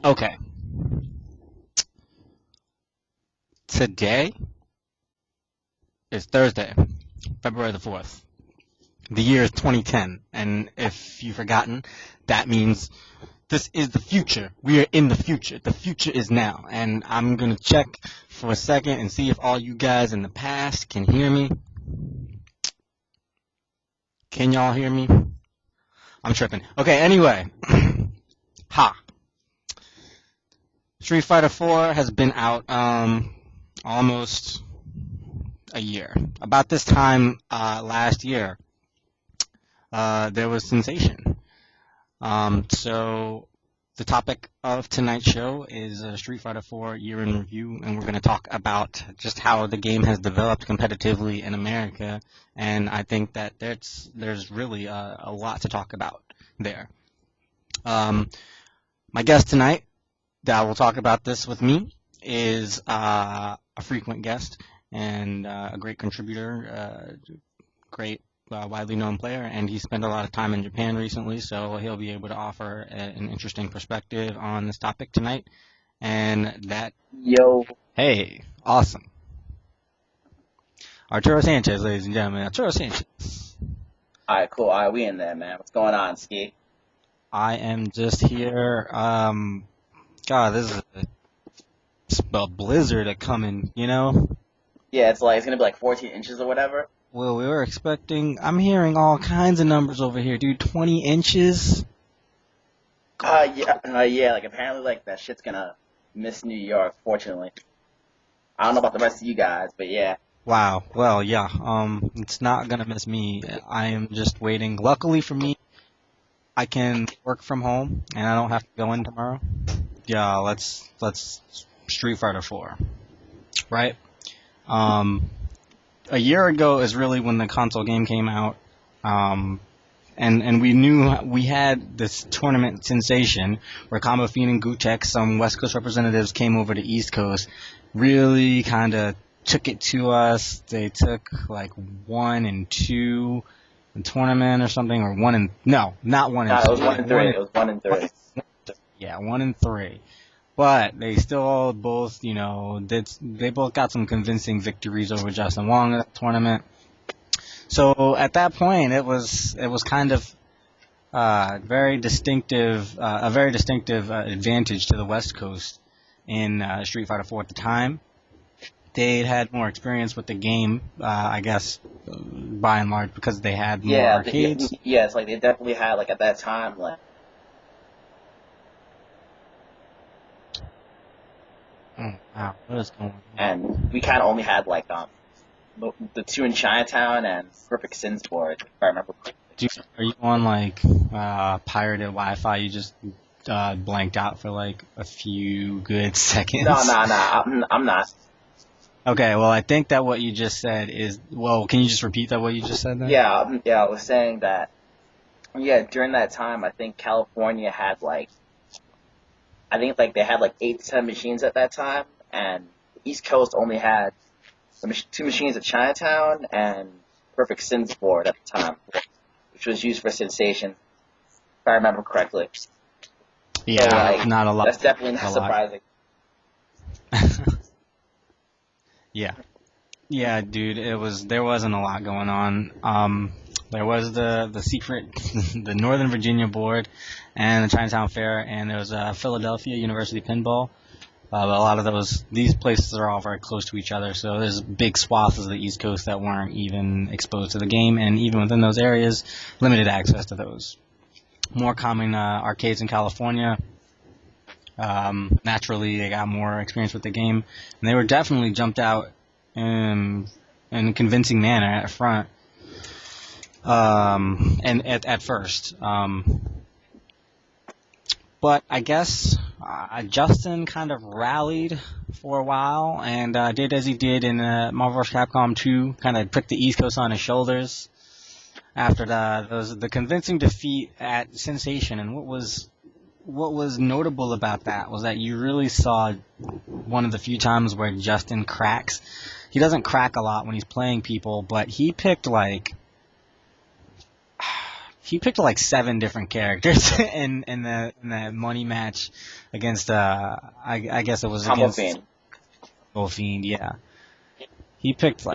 Okay, today is Thursday, February the 4th. The year is 2010, and if you've forgotten, that means this is the future. We are in the future. The future is now, and I'm gonna check for a second and see if all you guys in the past can hear me. Can y'all hear me? I'm tripping. Okay, anyway. Ha. Street Fighter 4 has been out almost a year. About this time last year, there was sensation. So the topic of tonight's show is Street Fighter 4 Year in Review, and we're going to talk about just how the game has developed competitively in America, and I think that there's really a lot to talk about there. My guest tonight that will talk about this with me is a frequent guest and a great contributor, great widely known player, and he spent a lot of time in Japan recently, so he'll be able to offer an interesting perspective on this topic tonight. And that, Yo. hey, awesome. Arturo Sanchez, ladies and gentlemen. Arturo Sanchez. Alright, cool. Alright, we in there, man. What's going on, Ski? I am just here. God, this is a blizzard coming, you know? Yeah, it's gonna be like 14 inches or whatever. Well, we were expecting, I'm hearing all kinds of numbers over here, dude. 20 inches? Yeah, like apparently like that shit's gonna miss New York, fortunately. I don't know about the rest of you guys, but yeah. Wow. Well, yeah. It's not gonna miss me. I am just waiting. Luckily for me, I can work from home and I don't have to go in tomorrow. Yeah, let's Street Fighter 4, right? A year ago is really when the console game came out, and we knew we had this tournament sensation where Combo Fiend and Gutek, some West Coast representatives, came over to East Coast, really kind of took it to us. They took like 1 and 2 in tournament or something, or not 1 and 2. It was 1 and 3. It was 1 and 3. Yeah, 1 and 3. But they still both, they both got some convincing victories over Justin Wong in that tournament. So at that point, it was kind of a very distinctive advantage to the West Coast in Street Fighter 4 at the time. They'd had more experience with the game, I guess, by and large, because they had more arcades. Yeah, it's like they definitely had, like, at that time, like. Oh, wow, what is going on? And we kind of only had, like, the 2 in Chinatown and Perfect Sins board, if I remember correctly. Dude, are you on, like, pirated Wi-Fi? You just blanked out for, like, a few good seconds? No, I'm not. Okay, well, I think that what you just said is... Well, can you just repeat that, what you just said there? Yeah, I was saying that, during that time, I think California had, like... I think they had 8 to 10 machines at that time, and the East Coast only had 2 machines at Chinatown and Perfect Sins board at the time, which was used for Sensation, if I remember correctly. Yeah, so, not a lot. That's definitely not surprising. Yeah, dude. There wasn't a lot going on. There was the secret, the Northern Virginia board, and the Chinatown Fair, and there was Philadelphia University Pinball. But a lot of these places are all very close to each other, so there's big swaths of the East Coast that weren't even exposed to the game, and even within those areas, limited access to those. More common arcades in California. Naturally, they got more experience with the game, and they were definitely jumped out in a convincing manner at front. And at first. But I guess Justin kind of rallied for a while and did as he did in Marvel vs. Capcom 2, kind of put the East Coast on his shoulders after the convincing defeat at Sensation. And what was notable about that was that you really saw one of the few times where Justin cracks. He doesn't crack a lot when he's playing people, but he picked he picked like 7 different characters in the money match against I guess it was Combo against Fiend. Fiend, yeah. He picked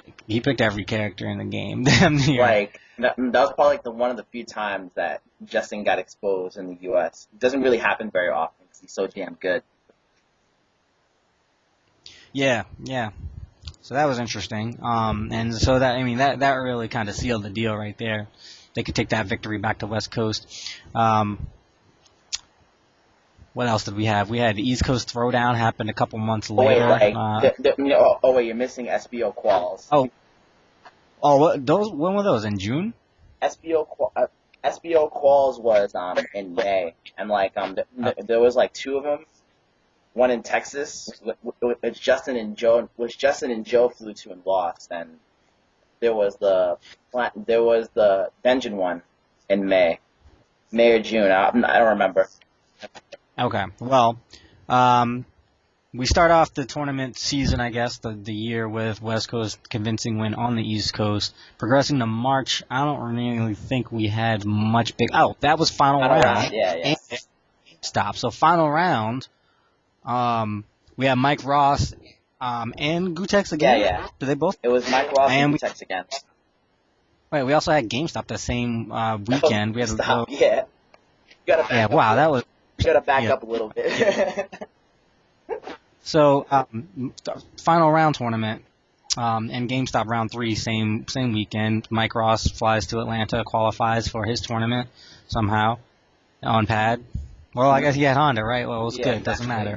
every character in the game. Damn near. Like that was probably like one of the few times that Justin got exposed in the U.S. It doesn't really happen very often because he's so damn good. Yeah. So that was interesting. And so that really kind of sealed the deal right there. They could take that victory back to West Coast. What else did we have? We had the East Coast Throwdown happened a couple months later. Wait, you're missing SBO quals. When were those? In June? SBO quals was in May, and there was like 2 of them. One in Texas, which Justin and Joe flew to and lost, and there was the Dungeon one in May or June. I don't remember. Okay, well, we start off the tournament season, I guess, the year with West Coast convincing win on the East Coast. Progressing to March, I don't really think we had much big. Oh, that was final round. Yeah. Stop. So final round. We had Mike Ross and Gutex again. Yeah. Did they both? It was Mike Ross and Gutex again. Wait, we also had GameStop the same weekend. We had Stop. Yeah. Wow, that was. You gotta back up a little bit. So, final round tournament, and GameStop round 3, same weekend. Mike Ross flies to Atlanta, qualifies for his tournament somehow on pad. Well, I guess he had Honda, right? Well, it was good. It doesn't matter.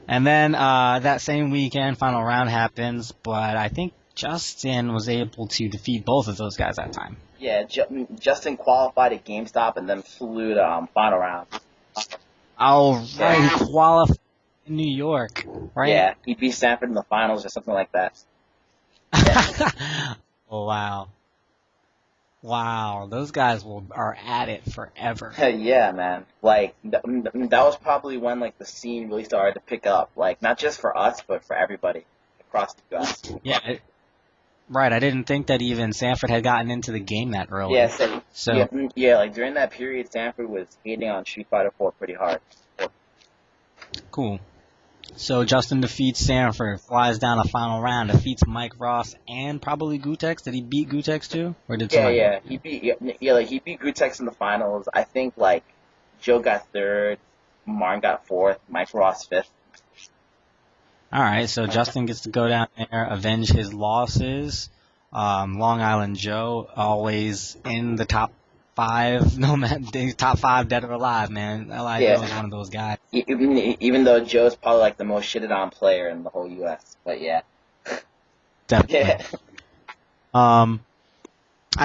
And then that same weekend, final round happens, but I think Justin was able to defeat both of those guys that time. Yeah, Justin qualified at GameStop and then flew to final round. Oh, right. He qualified in New York, right? Yeah, he beat Stanford in the finals or something like that. Yeah. Oh, wow. Wow, those guys are at it forever. Yeah, man. Like, that was probably when, like, the scene really started to pick up. Like, not just for us, but for everybody across the U.S. Yeah, right. I didn't think that even Stanford had gotten into the game that early. Yeah, yeah, like, during that period, Stanford was hating on Street Fighter 4 pretty hard. Cool. So Justin defeats Stanford, flies down a final round, defeats Mike Ross and probably Gutex. Did he beat Gutex too, or did somebody? Yeah, he beat Gutex in the finals. I think like Joe got 3rd, Marn got 4th, Mike Ross 5th. All right, so Justin gets to go down there, avenge his losses. Long Island Joe always in the top 5, no matter top 5 dead or alive, man. LI Joe is one of those guys. Even though Joe's probably like the most shitted on player in the whole U.S., but yeah. Definitely. Yeah. I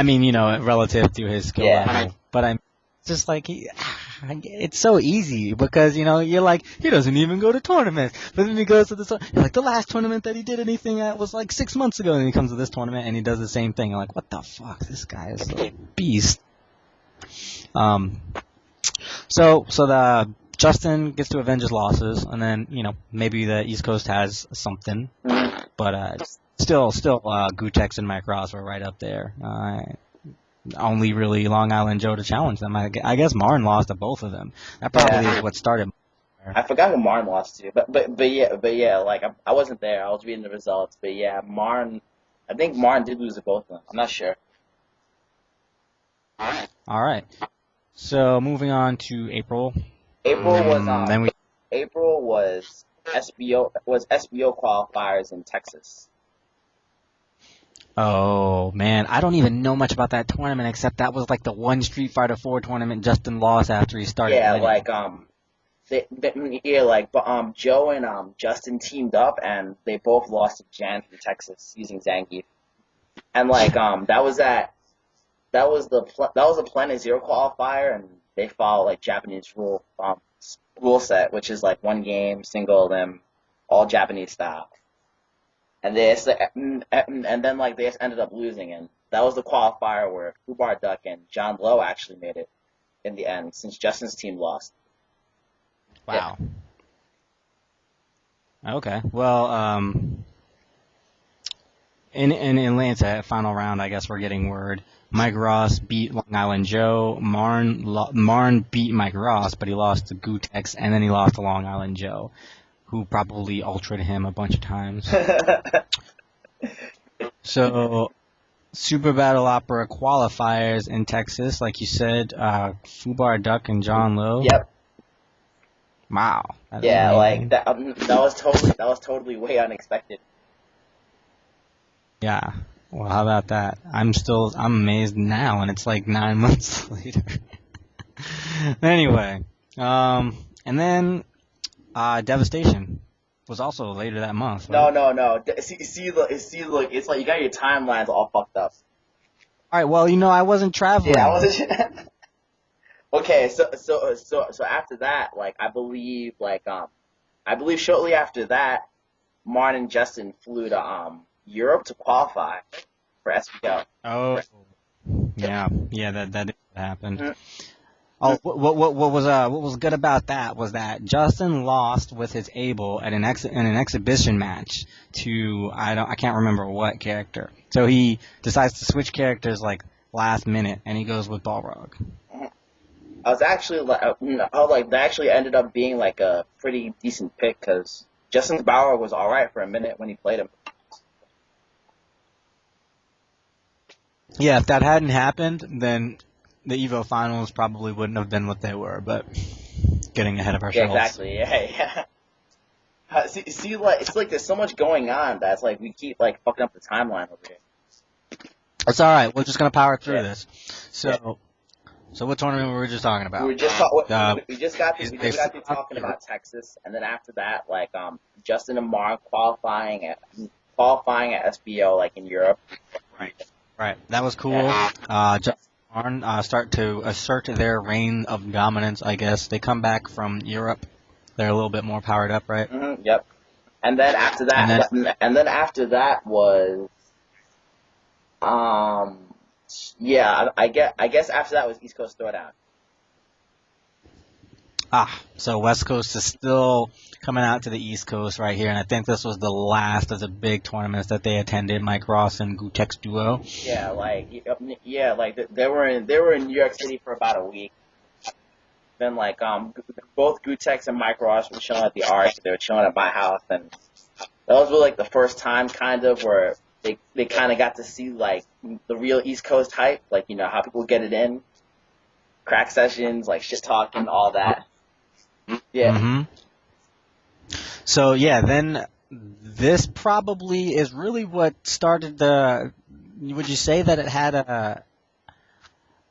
mean, relative to his skill level, but I'm just like it's so easy because you're like he doesn't even go to tournaments, but then he goes to this. You're like the last tournament that he did anything at was like 6 months ago, and he comes to this tournament and he does the same thing. You're like, what the fuck? This guy is a beast. So the Justin gets to avenge his losses, and then maybe the East Coast has something, but still Gutex and Mike Ross were right up there. Only really Long Island Joe to challenge them. I guess Marn lost to both of them. That probably is what started. I forgot who Marn lost to, but yeah, like I wasn't there. I was reading the results, but yeah, I think Marn did lose to both of them. I'm not sure. All right. So moving on to April. April was SBO qualifiers in Texas. Oh man, I don't even know much about that tournament except that was like the one Street Fighter 4 tournament Justin lost after he started. Yeah, winning. Joe and Justin teamed up and they both lost to Jan from Texas using Zangief, and that was the Planet Zero qualifier, and they follow like Japanese rule set, which is like one game, single elim, all Japanese style. And then they just ended up losing, and that was the qualifier where Fubar Duck and John Lowe actually made it in the end, since Justin's team lost. Wow. Yeah. Okay. Well, in Atlanta, final round, I guess we're getting word. Mike Ross beat Long Island Joe. Marn beat Mike Ross, but he lost to Gutex, and then he lost to Long Island Joe, who probably ultra'd him a bunch of times. So, Super Battle Opera qualifiers in Texas, like you said, Fubar Duck and John Lowe. Yep. Wow. Yeah, like that was totally way unexpected. Yeah. Well, how about that? I'm amazed now, and it's like 9 months later. Anyway, and then Devastation was also later that month. Right? No. See, look, it's like you got your timelines all fucked up. All right. Well, I wasn't traveling. Yeah, I wasn't. Okay, so after that, like I believe shortly after that, Martin and Justin flew to Europe to qualify for SPO. Oh, yeah, that happened. Mm-hmm. Oh, what was good about that was that Justin lost with his Abel in an exhibition match to I can't remember what character. So he decides to switch characters like last minute, and he goes with Balrog. I was actually that actually ended up being like a pretty decent pick because Justin's Balrog was all right for a minute when he played him. Yeah, if that hadn't happened, then the Evo finals probably wouldn't have been what they were, but getting ahead of ourselves. Yeah, exactly. Yeah. See, like it's like there's so much going on that's like we keep like fucking up the timeline over here. It's all right. We're just gonna power through this. So what tournament were we just talking about? We just got through talking about Texas, and then after that, like Justin and Mark qualifying at SBO like in Europe. Right. That was cool. Justin and Marn start to assert their reign of dominance. I guess they come back from Europe. They're a little bit more powered up, right? Mm-hmm, yep. And then after that, was I guess after that was East Coast Throwdown. So West Coast is still coming out to the East Coast right here, and I think this was the last of the big tournaments that they attended, Mike Ross and Gutex duo. Yeah, they were in New York City for about a week. Then both Gutex and Mike Ross were chilling at the Arch. They were chilling at my house, and that was really like the first time kind of where they kind of got to see like the real East Coast hype, like how people get it in, crack sessions, like shit talking, all that. Yeah. Mm-hmm. So yeah, then this probably is really what started the. Would you say that it had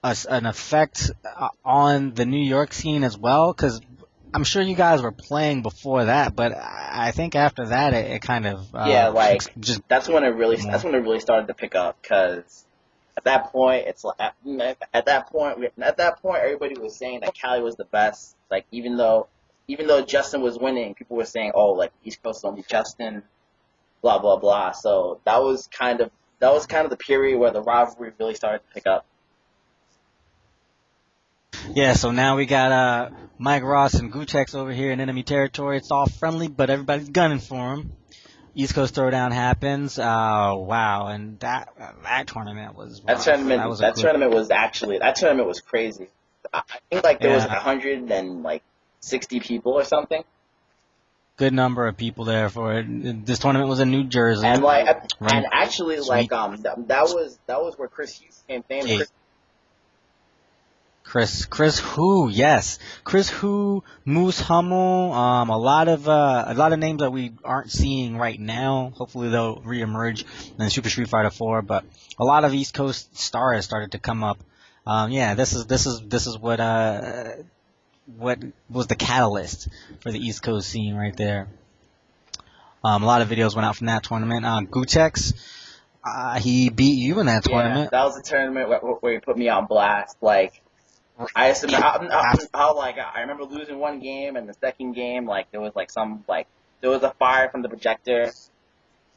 an effect on the New York scene as well? Because I'm sure you guys were playing before that, but I think after that it kind of that's when it really started to pick up. Because at that point everybody was saying that Cali was the best. Like even though Justin was winning, people were saying, oh, like East Coast only Justin, blah blah blah. So that was kind of the period where the rivalry really started to pick up. Yeah, so now we got Mike Ross and Gutex over here in enemy territory. It's all friendly, but everybody's gunning for him. East Coast Throwdown happens. Wow, and that tournament was rough. That tournament was crazy. I think there was 160 people or something. Good number of people there for it. This tournament was in New Jersey. And actually that was where Chris Hughes became famous. Chris Hu, yes. Chris Hu, Moose Hummel, a lot of names that we aren't seeing right now. Hopefully they'll reemerge in Super Street Fighter 4, but a lot of East Coast stars started to come up. This is what was the catalyst for the East Coast scene right there. A lot of videos went out from that tournament. Gutex, he beat you in that tournament. That was the tournament where he put me on blast. Like, I remember losing one game, and the second game, there was there was a fire from the projector.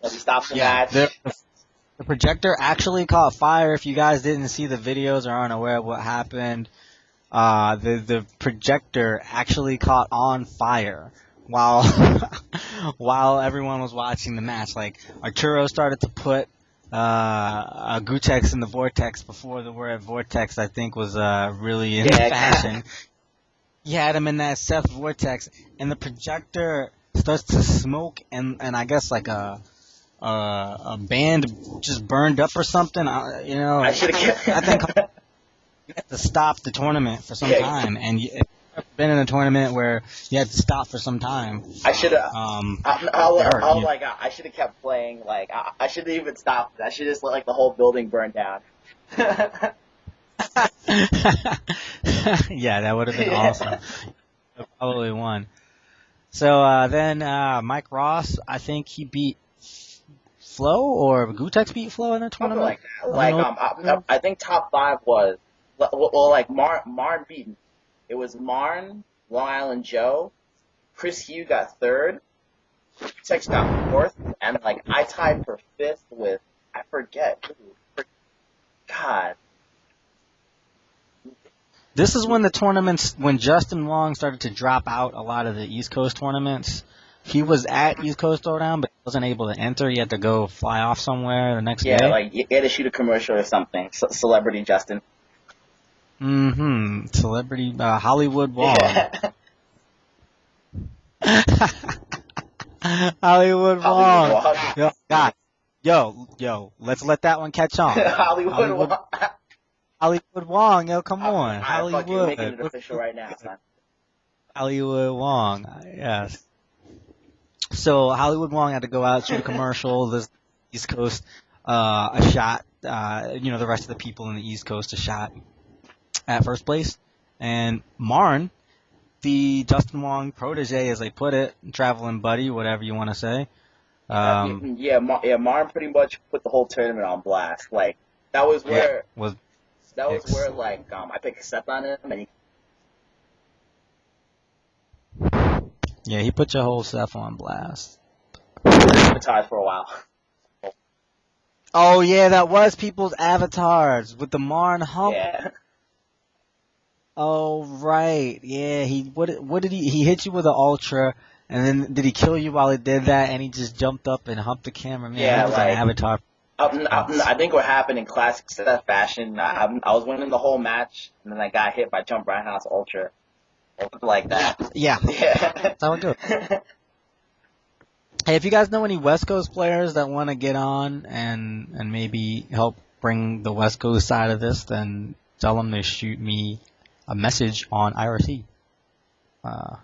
We stopped the match. The projector actually caught fire. If you guys didn't see the videos or aren't aware of what happened, the projector actually caught on fire while everyone was watching the match. Like, Arturo started to put Gutex in the Vortex before the word Vortex, I think, was really in Yeah, fashion. You had him in that Seth Vortex, and the projector starts to smoke, and I guess like a band just burned up or something. I should have I think kept. you had to stop the tournament for some Yeah, time, and if you've ever been in a tournament where you had to stop for some time, I should have. it hurt. Oh my god! I should have kept playing. Like I should have even stopped. I should just let like the whole building burn down. Yeah, that would have been awesome. Yeah. Probably won. So then Mike Ross, I think he beat Flo, or Gutex beat Flo in the Something tournament. like that. I don't Like know. I think top five was well like Marn beaten. It was Marn, Long Island Joe, Chris Hugh got third, Tex got fourth, and like I tied for fifth with I forget who. God. This is when the tournaments, when Justin Long started to drop out a lot of the East Coast tournaments. He was at East Coast Throwdown, but he wasn't able to enter. He had to go fly off somewhere the next Yeah, day. like you had to shoot a commercial or something. Celebrity Justin. Mm-hmm. Celebrity Hollywood Wong. Yeah. Hollywood Hollywood Wong. Walk. Yo, God. Yo, let's let that one catch on. Hollywood Walk. Hollywood Wong, yo, come on. Alright, fuck you, making Hollywood. it official right now, son. Hollywood Wong, yes. So Hollywood Wong had to go out, shoot a commercial, the East Coast, a shot, the rest of the people in the East Coast a shot at first place. And Marn, the Justin Wong protege, as they put it, traveling buddy, whatever you want to say. Martin pretty much put the whole tournament on blast. Like that was where Was like I picked a step on him and he Yeah, he put your whole stuff on blast. avatars for a while. Oh yeah, that was people's avatars with the Marn hump. Yeah. Oh right, yeah. What did he hit you with an ultra, and then did he kill you while he did that? And he just jumped up and humped the camera. Man, Yeah, he was like an avatar. I think what happened in classic set fashion, I was winning the whole match and then I got hit by Jump Roundhouse Ultra. Or something like that. Yeah, Yeah. that's how it goes. Hey, if you guys know any West Coast players that want to get on and maybe help bring the West Coast side of this, then tell them to shoot me a message on IRC.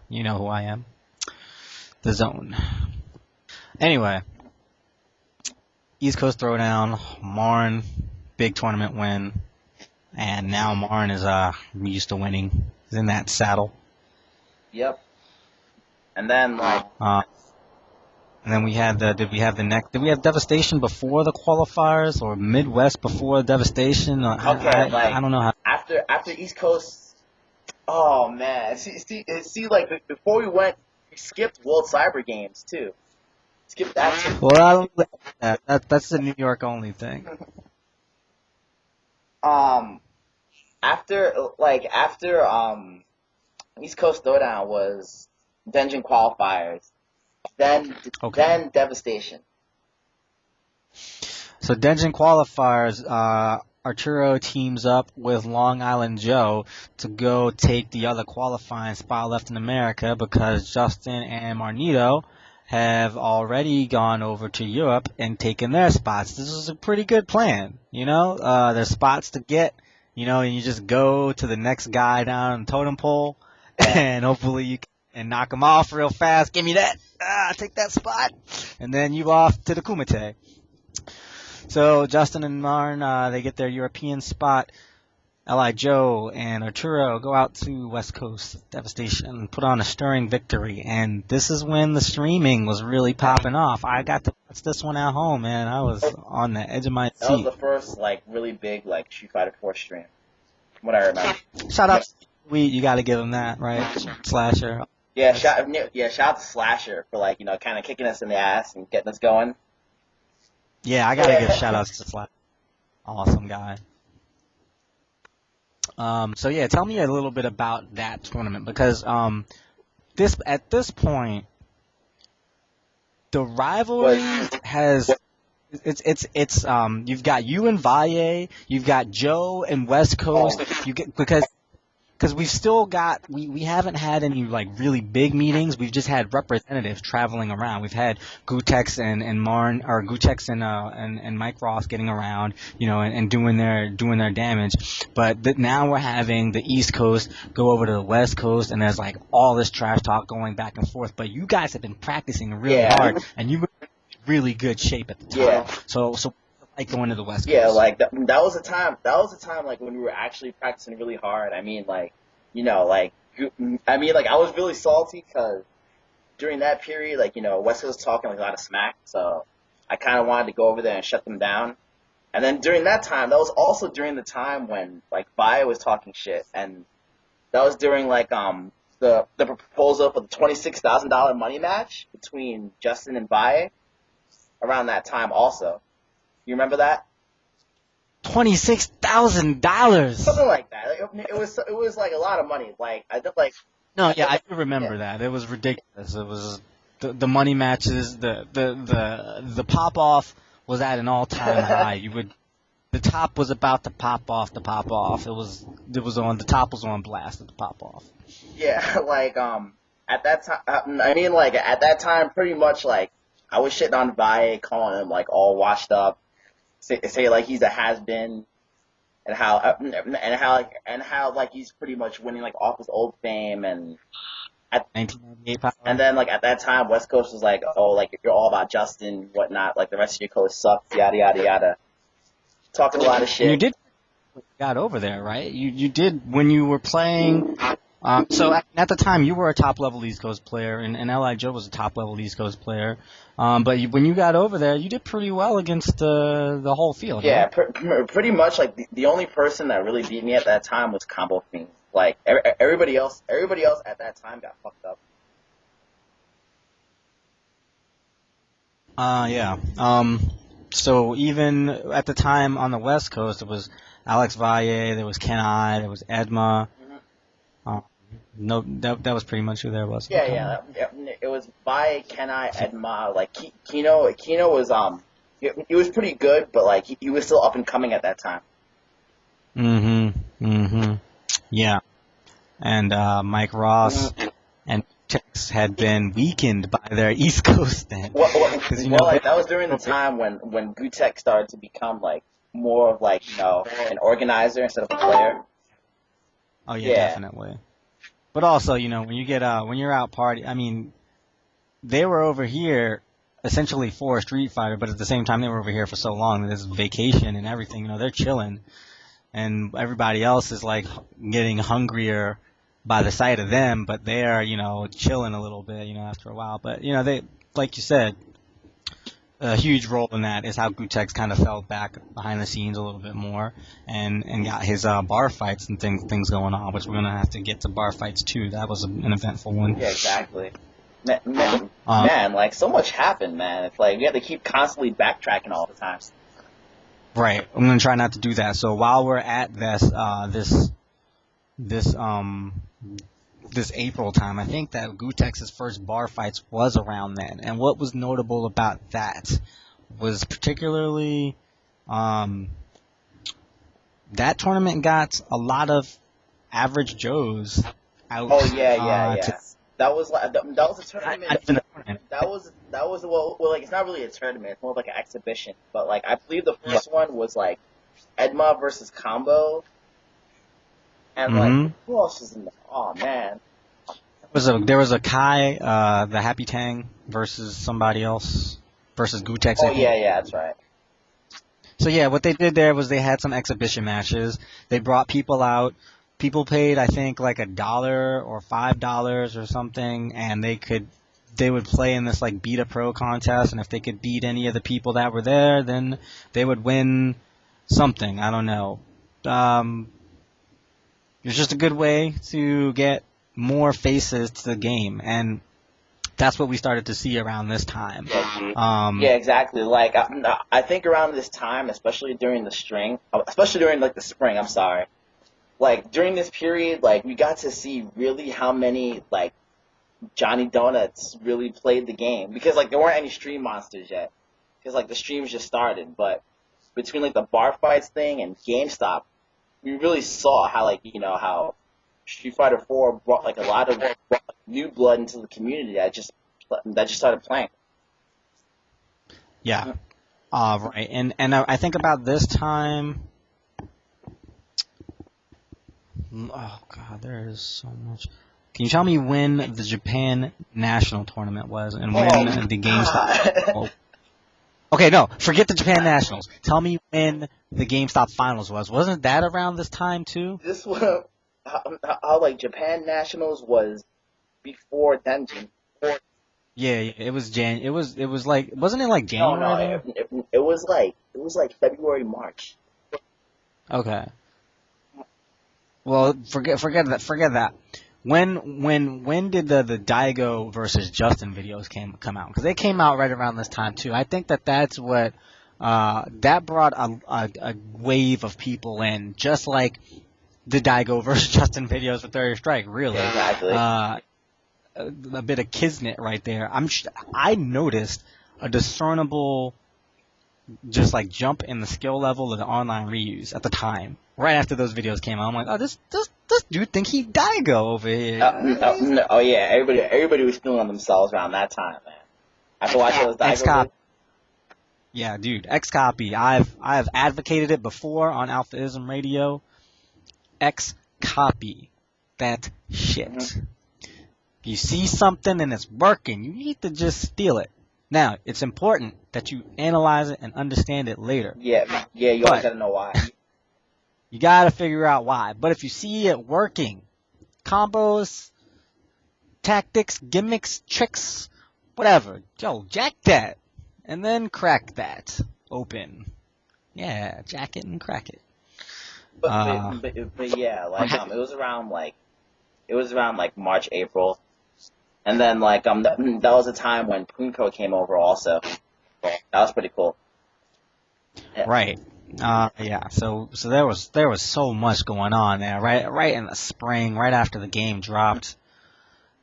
You know who I am. The Zone. Anyway, East Coast Throwdown, Marn, big tournament win, and now Marn is used to winning. He's in that saddle. Yep. And then like And then we had did we have Devastation before the qualifiers, or Midwest before Devastation? Or I don't know how. after East Coast. Oh man, see, like before we went, we skipped World Cyber Games too. Skipped that too. Well, I don't think that's a New York only thing. After East Coast Throwdown was Dungeon Qualifiers, then Devastation. So Dungeon Qualifiers, Arturo teams up with Long Island Joe to go take the other qualifying spot left in America, because Justin and Marnito have already gone over to Europe and taken their spots. This is a pretty good plan, There's spots to get, and you just go to the next guy down the totem pole, and hopefully you can knock him off real fast. Give me that. Take that spot. And then you off to the Kumite. So Justin and Marn, they get their European spot. L.I. Joe and Arturo go out to West Coast Devastation, put on a stirring victory, and this is when the streaming was really popping off. I got to watch this one at home, man. I was on the edge of my seat. That was the first really big Street Fighter 4 stream, from what I remember. Shout out to Sweet, you got to give him that, right? Slasher. Yeah, shout out to Slasher for kind of kicking us in the ass and getting us going. Yeah, I got to give shout outs to Slasher. Awesome guy. So yeah, tell me a little bit about that tournament, because at this point, the rivalry has It's you've got you and Valle, you've got Joe and West Coast. You get because we've still got we haven't had any like really big meetings. We've just had representatives traveling around. We've had Gutex and Marn or Gutex and Mike Ross getting around, and doing their damage. But now we're having the East Coast go over to the West Coast, and there's like all this trash talk going back and forth. But you guys have been practicing really hard, and you were in really good shape at the time. Yeah. So like going to the West Coast. Yeah, like that was a time. That was a time like when we were actually practicing really hard. I mean, like I was really salty because during that period, West was talking like a lot of smack. So I kind of wanted to go over there and shut them down. And then during that time, that was also during the time when like Valle was talking shit, and that was during like the proposal for the $26,000 money match between Justin and Valle around that time also. You remember that? $26,000. Something like that. It was like a lot of money. Like I think like. No, yeah, I do remember that. It was ridiculous. It was the money matches. The pop off was at an all time high. The top was about to pop off. The top was on blast at the pop off. Yeah, at that time. At that time, pretty much like I was shitting on Valle, calling him like all washed up. Say like he's a has-been, and how like he's pretty much winning like off his old fame, and 1998 power. And then like at that time West Coast was like, oh, like you're all about Justin, whatnot, like the rest of your coach sucks, yada yada yada, talking a lot of shit. And you did got over there, right? You did when you were playing. So at the time, you were a top-level East Coast player, and L.I. Joe was a top-level East Coast player. But when you got over there, you did pretty well against the whole field. Yeah, right? pretty much. Like the only person that really beat me at that time was Combo Fiend. Like everybody else at that time got fucked up. Yeah. So even at the time on the West Coast, it was Alex Valle, there was Kenai, there was Edma. No, that was pretty much who there was. Yeah. It was Valle, Kenai, Edma. Like Kino was he was pretty good, but like he was still up and coming at that time. Yeah. And Mike Ross and Tex had been weakened by their East Coast then. That was during the time when Gutek started to become like more of like an organizer instead of a player. Oh yeah, definitely. But also, when you get when you're out party, I mean, they were over here essentially for a Street Fighter, but at the same time they were over here for so long. There's vacation and everything. They're chilling, and everybody else is like getting hungrier by the sight of them, but they're chilling a little bit after a while. But they, like you said, a huge role in that is how Gutex kind of fell back behind the scenes a little bit more and got his bar fights and things going on, which we're going to have to get to bar fights too. That was an eventful one. Yeah, exactly. Man, like so much happened, man. It's like we have to keep constantly backtracking all the time. Right. I'm going to try not to do that. So while we're at this April time, I think that Gutex's first bar fights was around then. And what was notable about that was particularly that tournament got a lot of average Joes out. Oh yeah. That was a tournament. That was well, like it's not really a tournament. It's more like an exhibition. But like I believe the first one was like Edma versus Combo. And like, who else was in there? Oh man, there was a Kai, the Happy Tang versus somebody else versus Gutex. Oh yeah, that's right. So yeah, what they did there was they had some exhibition matches. They brought people out. People paid, I think, like $1 or $5 or something, and they would play in this like Beat a Pro contest, and if they could beat any of the people that were there, then they would win something. I don't know. It was just a good way to get more faces to the game, and that's what we started to see around this time. Yeah, exactly. Like I think around this time, especially during the spring, I'm sorry. Like during this period, like we got to see really how many like Johnny Donuts really played the game because like there weren't any stream monsters yet. because like the streams just started. But between like the bar fights thing and GameStop, we really saw how how Street Fighter 4 brought like a lot of new blood into the community that just started playing. Yeah. Right. And I think about this time. Oh God, there is so much. Can you tell me when the Japan National Tournament was and when the GameStop? Okay, no, forget the Japan Nationals. Tell me when the GameStop Finals was. Wasn't that around this time too? This was how like Japan Nationals was before Dungeon. Yeah, it was It was like, wasn't it like January? No, it was like February, March. Okay. Well, forget that. When did the Daigo versus Justin videos come out? Because they came out right around this time too. I think that's what that brought a wave of people in, just like the Daigo versus Justin videos with Third Strike. Really, Exactly. A bit of kismet right there. I noticed a discernible just like jump in the skill level of the online reuse at the time. Right after those videos came out, I'm like, oh, this dude think he Daigo over here. Oh yeah, everybody was feeling themselves around that time, man. After watching those Daigo. Yeah, dude, X-Copy. I've advocated it before on AlphaISM Radio. X-Copy that shit. Mm-hmm. If you see something and it's working, you need to just steal it. Now, it's important that you analyze it and understand it later. Yeah, you always gotta know why. You gotta figure out why. But if you see it working, combos, tactics, gimmicks, tricks, whatever, jack that. And then crack that open. Yeah, jack it and crack it. But yeah, like it was around like March, April. And then that was the time when Punko came over also. That was pretty cool. Yeah. Right. Yeah. So there was so much going on there. Right in the spring, right after the game dropped.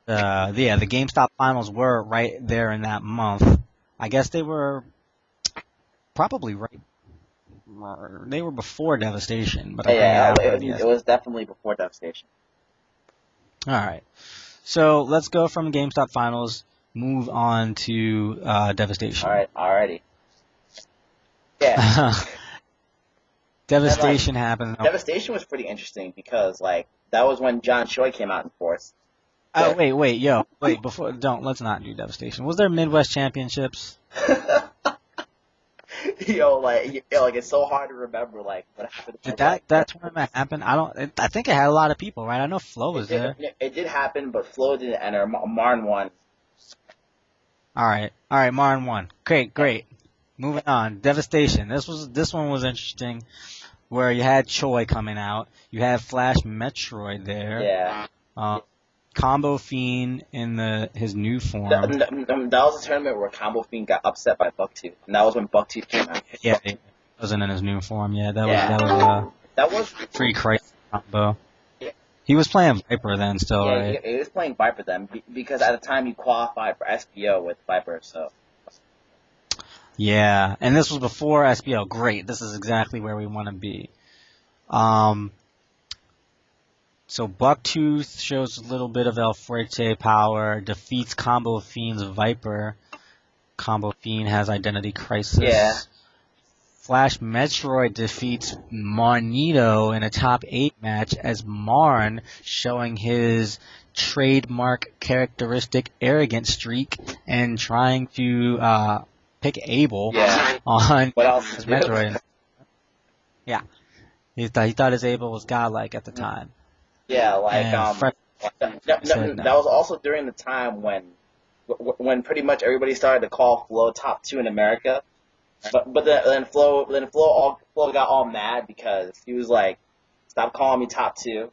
The GameStop finals were right there in that month. I guess they were probably right. They were before Devastation, but it was definitely before Devastation. All right. So let's go from GameStop Finals, move on to Devastation. All right, alrighty. Yeah. Devastation happened. Devastation was pretty interesting because that was when John Choi came out in force. Oh wait, let's not do Devastation. Was there Midwest Championships? It's so hard to remember what happened. Did that tournament happen? I think it had a lot of people, right? I know Flo was there. It did happen, but Flo didn't enter. Marn won. All right, Marn won. Great. Moving on. Devastation. This one was interesting, where you had Choi coming out. You had Flash Metroid there. Yeah. Combo Fiend in his new form. That was a tournament where Combo Fiend got upset by Bucktooth, and that was when Bucktooth came out. Yeah, he wasn't in his new form. Yeah, that was pretty crazy combo. Yeah. He was playing Viper then still, right? Yeah, he was playing Viper then, because at the time you qualified for SPO with Viper, so. Yeah, and this was before SPO. Great, this is exactly where we want to be. So Bucktooth shows a little bit of El Fuerte power, defeats Combo Fiend's Viper. Combo Fiend has Identity Crisis. Yeah. Flash Metroid defeats Marnito in a top 8 match as Marn, showing his trademark characteristic arrogant streak and trying to pick Abel on his Metroid. Yeah. He thought his Abel was godlike at the time. Yeah, that was also during the time when pretty much everybody started to call Flo top 2 in America, but then Flo got all mad because he was like, "Stop calling me top 2."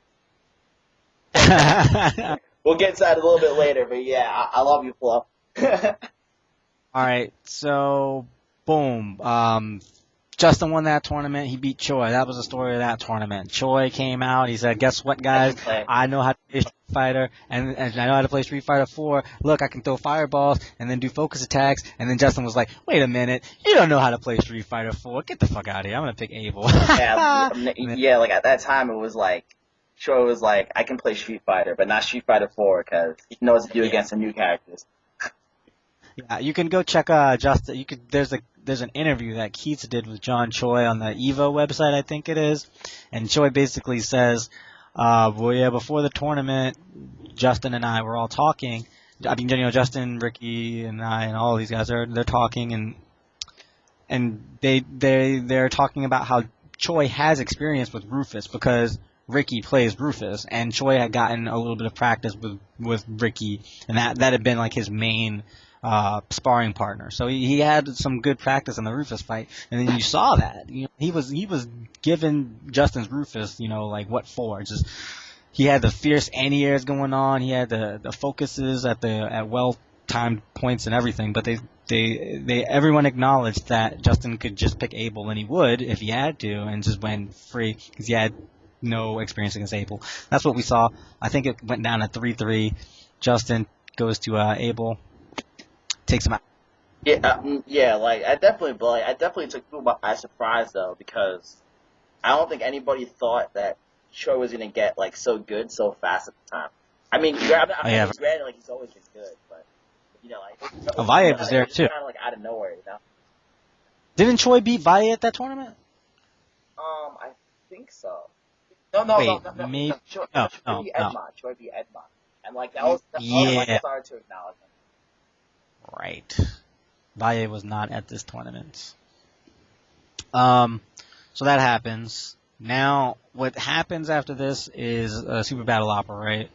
We'll get to that a little bit later, but yeah, I love you, Flo. All right, so boom. Justin won that tournament. He beat Choi. That was the story of that tournament. Choi came out. He said, "Guess what, guys? I know how to play Street Fighter, and I know how to play Street Fighter 4. Look, I can throw fireballs and then do focus attacks." And then Justin was like, "Wait a minute, you don't know how to play Street Fighter 4. Get the fuck out of here. I'm gonna pick Abel." Yeah. Like at that time, it was like Choi was like, "I can play Street Fighter, but not Street Fighter 4 because he knows what to do against some new characters." Yeah, you can go check Justin. You could there's an interview that Keats did with John Choi on the Evo website, I think it is, and Choi basically says, well, yeah, before the tournament, Justin and I were all talking. I mean, Justin, Ricky, and I, and all these guys they're talking, and they're talking about how Choi has experience with Rufus because Ricky plays Rufus, and Choi had gotten a little bit of practice with Ricky, and that had been like his main sparring partner. So he had some good practice in the Rufus fight, and then you saw that. He was giving Justin's Rufus, like what for? Just he had the fierce anti-airs going on. He had the focuses at well timed points and everything. But they everyone acknowledged that Justin could just pick Abel, and he would if he had to, and just went free because he had no experience against Abel. That's what we saw. I think it went down at 3-3. Justin goes to Abel. Takes him out. Yeah, like I definitely took people by surprise though, because I don't think anybody thought that Choi was gonna get like so good so fast at the time. I mean, granted, like he's always been good, but Valle was there too. Kind of like out of nowhere, Didn't Choi beat Valle at that tournament? I think so. No. Maybe. Choi beat Edmond, and like that was like I started to acknowledge him. Right. Valle was not at this tournament. So that happens. Now, what happens after this is a Super Battle Opera, right?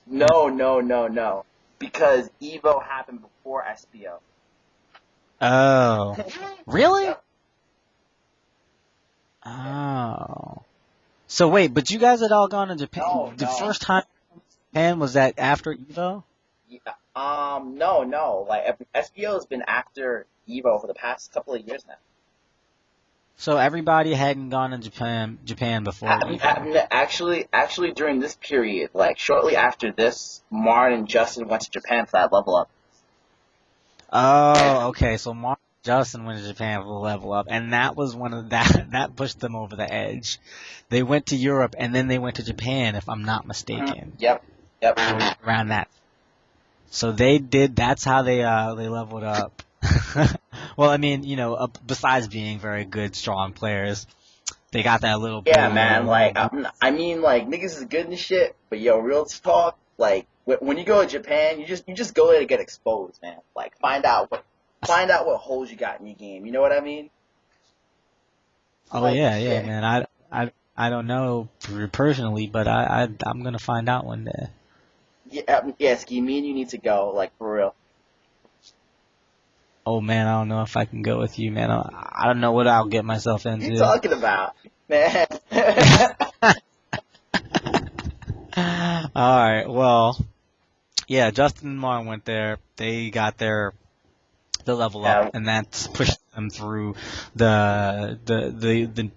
No. Because Evo happened before SPO. Oh. Really? Yep. Oh. So wait, but you guys had all gone to Japan. No. First time in Japan was that after Evo? No. Like SPO has been after Evo for the past couple of years now. So everybody hadn't gone to Japan before Evo. Actually, during this period, like shortly after this, Martin and Justin went to Japan for that level up. Oh, okay. So Martin and Justin went to Japan for the level up, and that was one of that pushed them over the edge. They went to Europe and then they went to Japan, if I'm not mistaken. Yep. Around that. So they did. That's how they leveled up. Well, I mean, besides being very good, strong players, they got that little. Yeah, man. Like, I mean, like niggas is good and shit, but yo, real talk. Like, when you go to Japan, you just go there to get exposed, man. Like, find out what holes you got in your game. You know what I mean? Oh like, yeah, man. I don't know personally, but I'm gonna find out one day. Yeah, Ski, me and you need to go, like, for real. Oh, man, I don't know if I can go with you, man. I don't know what I'll get myself into. What are you talking about, man? Alright, well, yeah, Justin and Martin went there. They got the level up, and that's pushed them through the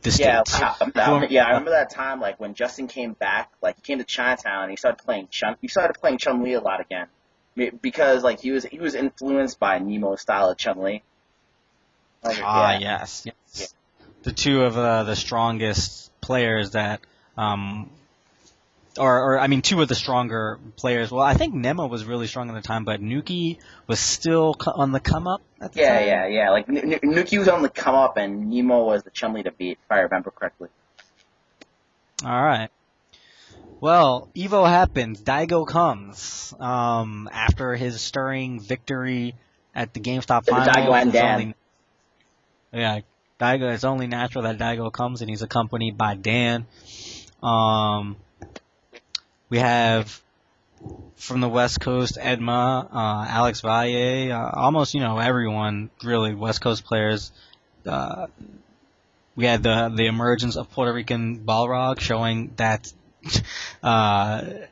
states. I remember that time, like when Justin came back, like he came to Chinatown and he started playing Chun-Li a lot again, because like he was influenced by Nemo's style of Chun-Li. Yes. Yeah. The two of the strongest players that two of the stronger players. Well, I think Nemo was really strong at the time, but Nuki was still on the come up at the time. Yeah. Like Nuki was on the come up, and Nemo was the Chun-Li to beat, if I remember correctly. All right. Well, Evo happens. Daigo comes after his stirring victory at the GameStop finals. Daigo and Dan. Daigo. It's only natural that Daigo comes, and he's accompanied by Dan. We have from the West Coast, Edma, Alex Valle, almost, everyone, really, West Coast players. We had the emergence of Puerto Rican Balrog, showing that the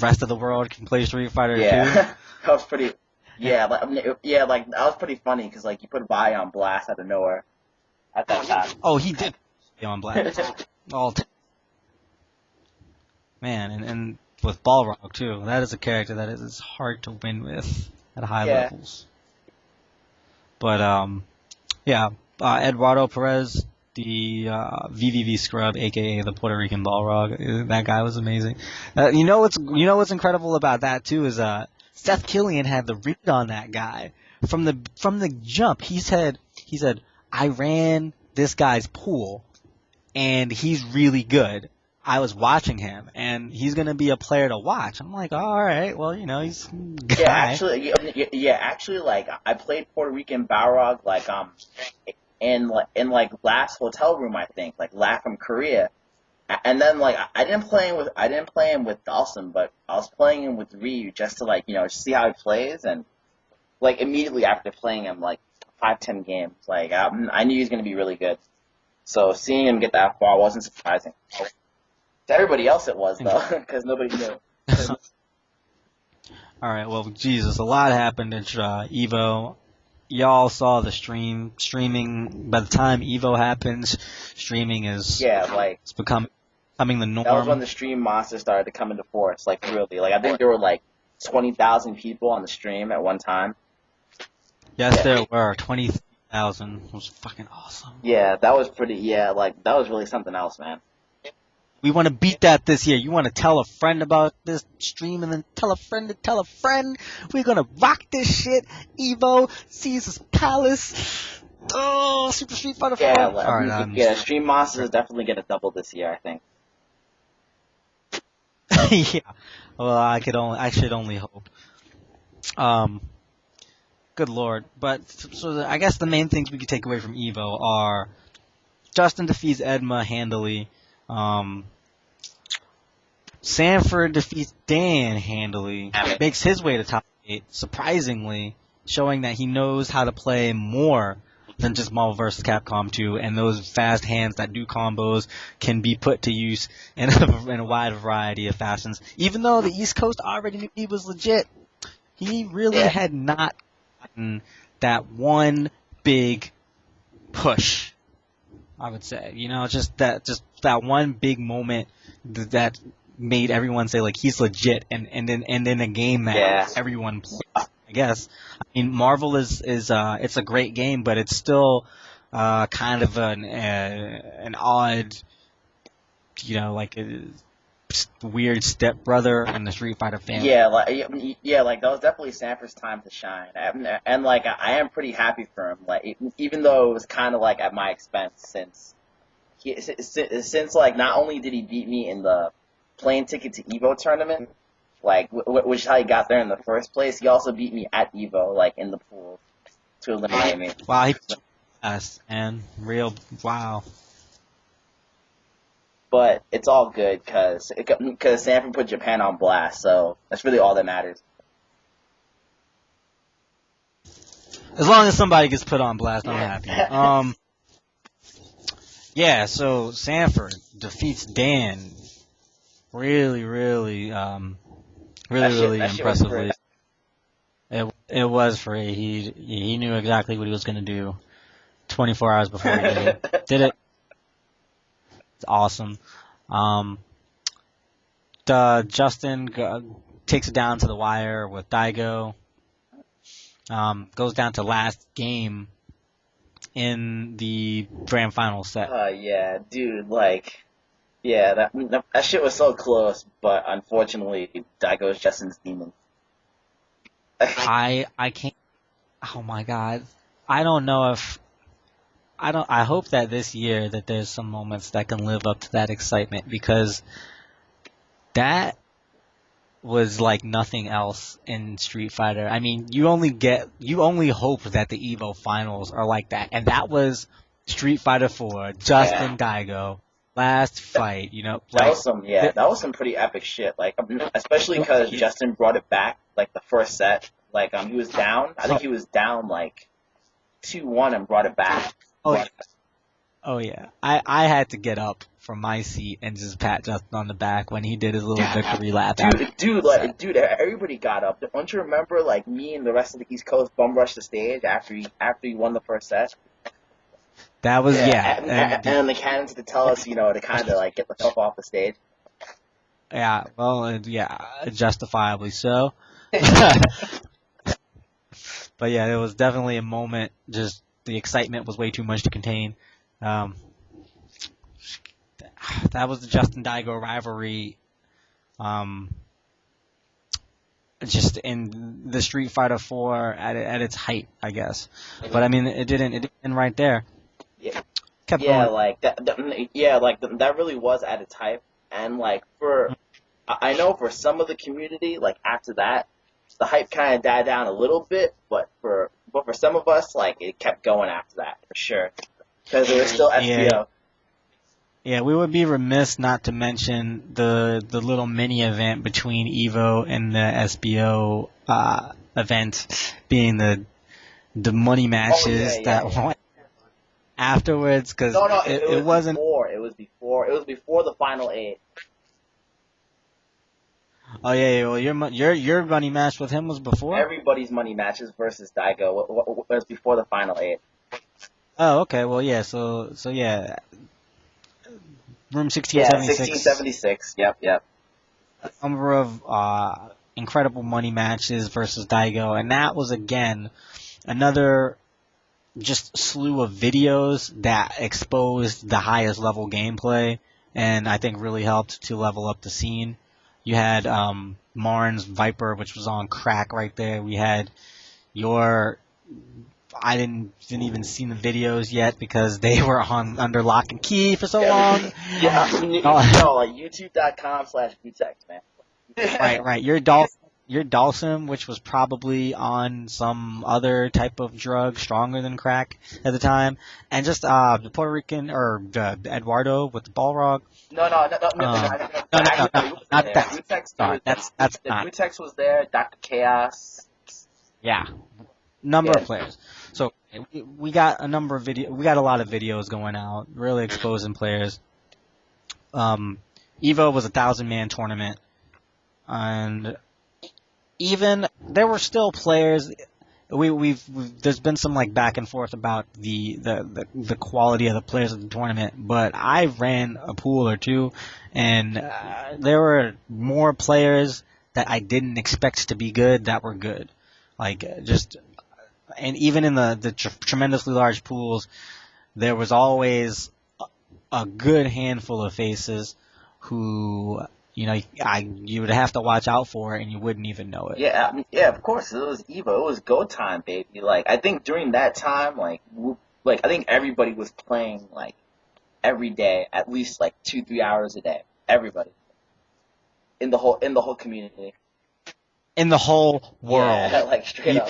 rest of the world can play Street Fighter too. That was pretty Yeah, like that was pretty funny because like you put Vi on blast out of nowhere at that time. Oh, he did be on blast. All man, and with Balrog too. That is a character that is hard to win with at high Yeah. levels. But yeah, Eduardo Perez, the VVV scrub, aka the Puerto Rican Balrog, that guy was amazing. You know what's incredible about that too is Seth Killian had the read on that guy from the jump. He said I ran this guy's pool and he's really good. I was watching him, and he's gonna be a player to watch. I'm like, all right, well, he's a guy. Actually, like I played Puerto Rican Balrog like in like last hotel room I think like from Korea, and then like I didn't play him with Dawson, but I was playing him with Ryu just to like see how he plays, and like immediately after playing him like 5-10 games, like I knew he was gonna be really good. So seeing him get that far wasn't surprising. To everybody else it was, though, because nobody knew. All right, well, Jesus, a lot happened in Evo. Y'all saw the streaming. By the time Evo happens, streaming is it's becoming the norm. That was when the stream monsters started to come into force, like really. Like I think there were like 20,000 people on the stream at one time. Yes, there were 20,000. It was fucking awesome. Yeah, that was pretty. Yeah, like that was really something else, man. We want to beat that this year. You want to tell a friend about this stream and then tell a friend to tell a friend. We're going to rock this shit. Evo, Caesar's Palace. Oh, Super Street Fighter 4. Yeah, All right, yeah, Stream Monsters definitely get a double this year, I think. Yeah. Well, I should only hope. Good lord. But, so I guess the main things we could take away from Evo are Justin defeats Edma handily. Sanford defeats Dan handily, makes his way to top 8, surprisingly, showing that he knows how to play more than just Marvel vs. Capcom 2, and those fast hands that do combos can be put to use in a wide variety of fashions. Even though the East Coast already knew he was legit, he really had not gotten that one big push, I would say. Just that one big moment that made everyone say like he's legit, and in a game that everyone plays, I guess. I mean, Marvel is it's a great game, but it's still kind of an odd, like a weird stepbrother in the Street Fighter family. Yeah, like that was definitely Sanford's time to shine, and like I am pretty happy for him. Like even though it was kind of like at my expense, since like not only did he beat me in the plane ticket to Evo tournament, like which is how he got there in the first place, he also beat me at Evo, like in the pool, to eliminate me. Wow, he us and real wow. But it's all good because Sanford put Japan on blast, so that's really all that matters. As long as somebody gets put on blast, I'm happy. Yeah, so Sanford defeats Dan really impressively. It was free. He knew exactly what he was going to do 24 hours before he did it. It's awesome. Justin takes it down to the wire with Daigo. Goes down to last game in the grand final set. Yeah, dude, like, yeah, that shit was so close, but unfortunately, Daigo is Justin's demon. I can't. Oh my god, I don't know if. I hope that this year that there's some moments that can live up to that excitement, because that was like nothing else in Street Fighter. I mean, you only hope that the Evo finals are like that, and that was Street Fighter 4, Justin Daigo, last fight. That was some pretty epic shit. Like, especially because Justin brought it back like the first set. Like, he was down. I think he was down like 2-1 and brought it back. Oh, Oh yeah, I had to get up from my seat and just pat Justin on the back when he did his little victory lap after the set. Dude, everybody got up. Don't you remember, like, me and the rest of the East Coast bum rushed the stage after he won the first set? That was Yeah, yeah, and and the cannons to tell us, to kind of like get the fuck off the stage. yeah, well, yeah, justifiably so. But yeah, it was definitely a moment. Just the excitement was way too much to contain. Um, that was the Justin Daigo rivalry. Um, just in the Street Fighter 4 at its height, I guess. But I mean, it didn't end right there. Yeah, Kept yeah, going. like that really was at its height. And like I know for some of the community, like after that, the hype kind of died down a little bit. But for some of us, like it kept going after that for sure, because there was still Yeah, SBO. yeah, we would be remiss not to mention the little mini event between Evo and the SBO event, being the money Oh yeah, matches yeah, that yeah. went afterwards, because No, no, it wasn't. it was before the final eight. Oh yeah, yeah, well your money match with him was before. Everybody's money matches versus Daigo was before the final eight. Oh okay, well yeah, so yeah, room Yeah, 1676, 1676. Yep, yep. number of incredible money matches versus Daigo, and that was again another just slew of videos that exposed the highest level gameplay, and I think really helped to level up the scene. You had Marn's Viper, which was on crack right there. We had your I didn't even see the videos yet because they were on under lock and key for so long. Yeah, Oh, no, like youtube.com/vtex, man. right. Your Dalsum, which was probably on some other type of drug stronger than crack at the time, and just the Puerto Rican or Eduardo with the Balrog. No. No, Actually, it was not there. that. Sorry, that's The not. Vutex was there. Dr. Chaos. Yeah, number Yeah, of players. So we got a number of we got a lot of videos going out, really exposing players. Evo was 1,000-man tournament, and even there were still players. We've there's been some like back and forth about the quality of the players of the tournament, but I ran a pool or two, and there were more players that I didn't expect to be good that were good, like just and even in the tremendously large pools, there was always a good handful of faces who you would have to watch out for, and you wouldn't even know it. yeah. Of course, it was Evo. It was go time, baby. Like I think during that time, like I think everybody was playing like every day, at least like 2-3 hours a day. Everybody in the whole community. In the whole world. Yeah, like straight up.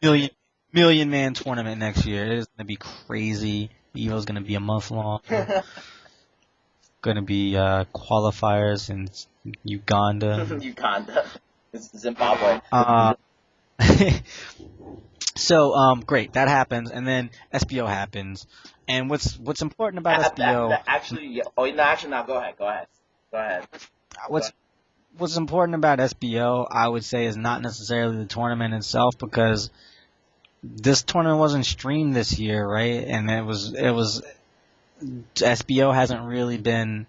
million million man tournament next year. It is gonna be crazy. Evo's gonna be a month long. Gonna be qualifiers in Uganda. Uganda, Zimbabwe. So great, that happens, and then SBO happens. And what's important about SBO? Actually, yeah. Oh no, actually, no. Go ahead. What's important about SBO, I would say, is not necessarily the tournament itself, because this tournament wasn't streamed this year, right? And it was SBO hasn't really been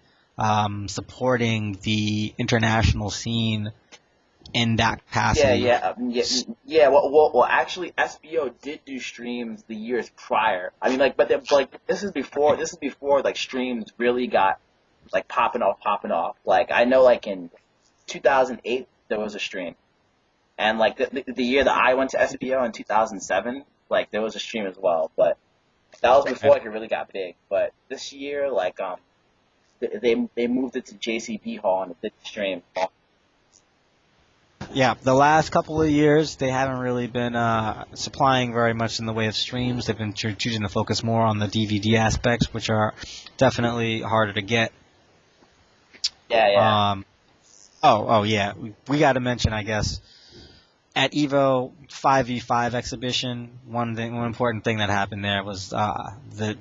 supporting the international scene in that capacity. Yeah. Well, actually, SBO did do streams the years prior. I mean, like this is before like streams really got like popping off. Like I know, like in 2008 there was a stream, and like the year that I went to SBO in 2007, like there was a stream as well, but that was before it really got big. But this year, like they moved it to JCB Hall and it did the stream. Yeah, the last couple of years they haven't really been supplying very much in the way of streams. They've been choosing to focus more on the DVD aspects, which are definitely harder to get. Yeah. Oh yeah, we got to mention, I guess, at Evo 5v5 exhibition, one important thing that happened there was the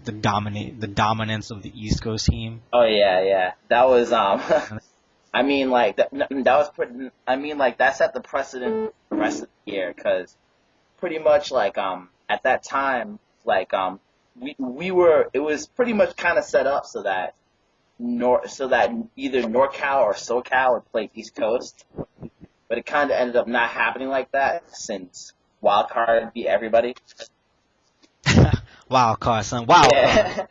dominance of the East Coast team. Oh yeah. That was I mean, like that was pretty. I mean, like that set the precedent for the rest of the year because pretty much like at that time like we were it was pretty much kind of set up so that either NorCal or SoCal would play East Coast, but it kind of ended up not happening like that since Wildcard beat everybody. Wild card, son. Wild card. Yeah.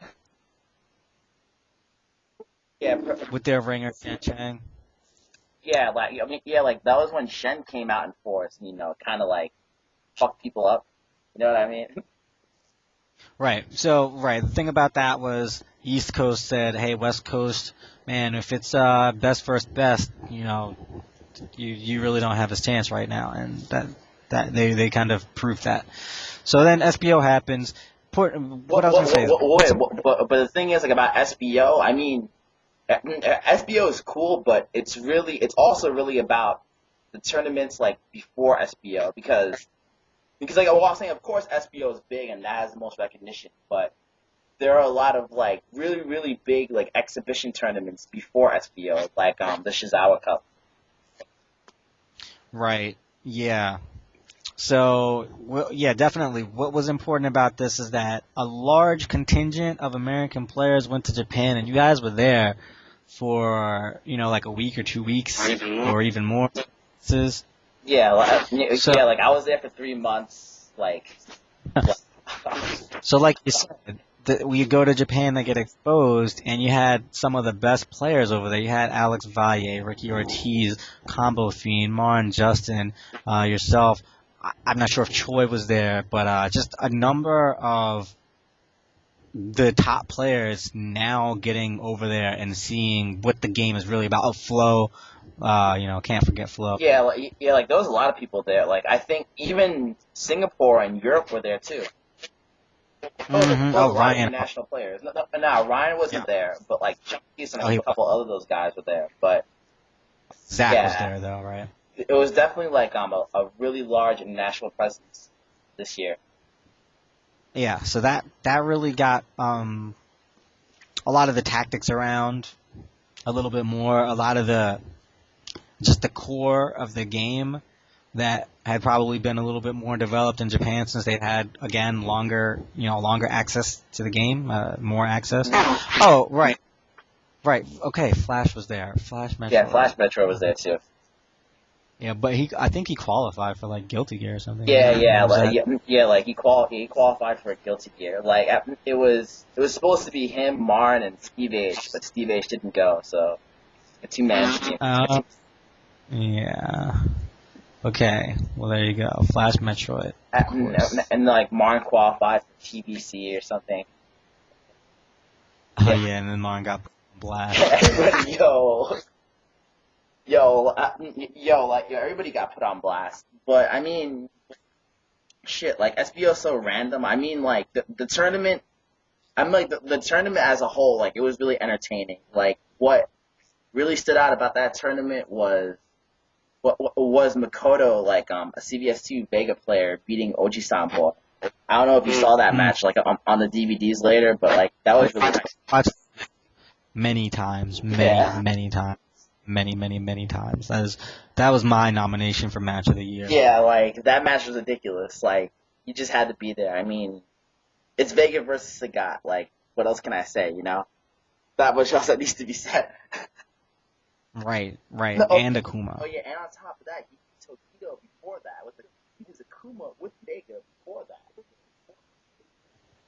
Yeah. With their ringer, Chen Chang. Yeah, like I mean, yeah, like that was when Shen came out in force, and, kind of like fucked people up. You know what I mean? Right. So, right. The thing about that was East Coast said, "Hey, West Coast, man, if it's best first best, you really don't have a chance right now." And that they kind of proved that. So then SBO happens. What I was gonna say? But the thing is, like about SBO, I mean, SBO is cool, but it's also really about the tournaments like before SBO because like I was saying, of course SBO is big and that has the most recognition, but there are a lot of like really really big like exhibition tournaments before SBO, like the Shizawa Cup. Right. Yeah. So, yeah, definitely. What was important about this is that a large contingent of American players went to Japan, and you guys were there for, like a week or 2 weeks, or even more. Yeah, like I was there for 3 months, like. So, like you said, we go to Japan to get exposed, and you had some of the best players over there. You had Alex Valle, Ricky Ortiz, Combo Fiend, Marin Justin, yourself. I'm not sure if Choi was there, but just a number of the top players now getting over there and seeing what the game is really about. Oh, Flo, can't forget Flo. Yeah, like there was a lot of people there. Like I think even Singapore and Europe were there too. Ryan. International players. No, Ryan wasn't there, but like Chunky's and a couple other those guys were there. But Zach was there though, right? It was definitely like a really large international presence this year. Yeah, so that really got a lot of the tactics around a little bit more, a lot of the core of the game that had probably been a little bit more developed in Japan since they had again longer access to the game, more access. Oh, right. Okay, Flash was there. Flash Metro. Yeah, Flash Metro was there too. Yeah, but I think he qualified for like Guilty Gear or something. Like he qualified for a Guilty Gear. Like it was supposed to be him, Marn, and Steve H, but Steve H didn't go, so a 2-man team. Yeah. Okay. Well, there you go. Flash Metroid. And like Marn qualified for TBC or something. Oh yeah, and then Marn got blasted. Everybody, like everybody got put on blast. But I mean, shit, like SBO is so random. I mean, like the tournament. I'm like the tournament as a whole, like it was really entertaining. Like what really stood out about that tournament was Makoto, like a CVS2 Vega player beating Oji Sambo. I don't know if you saw that match like on the DVDs later, but like that was really nice. Many times. Many times. That was my nomination for Match of the Year. Yeah, like that match was ridiculous. Like you just had to be there. I mean, it's Vega versus Sagat. Like what else can I say? That much else that needs to be said. Right. And Akuma. Oh yeah, and on top of that, he beat Tokido before that. He was Akuma with Vega before that.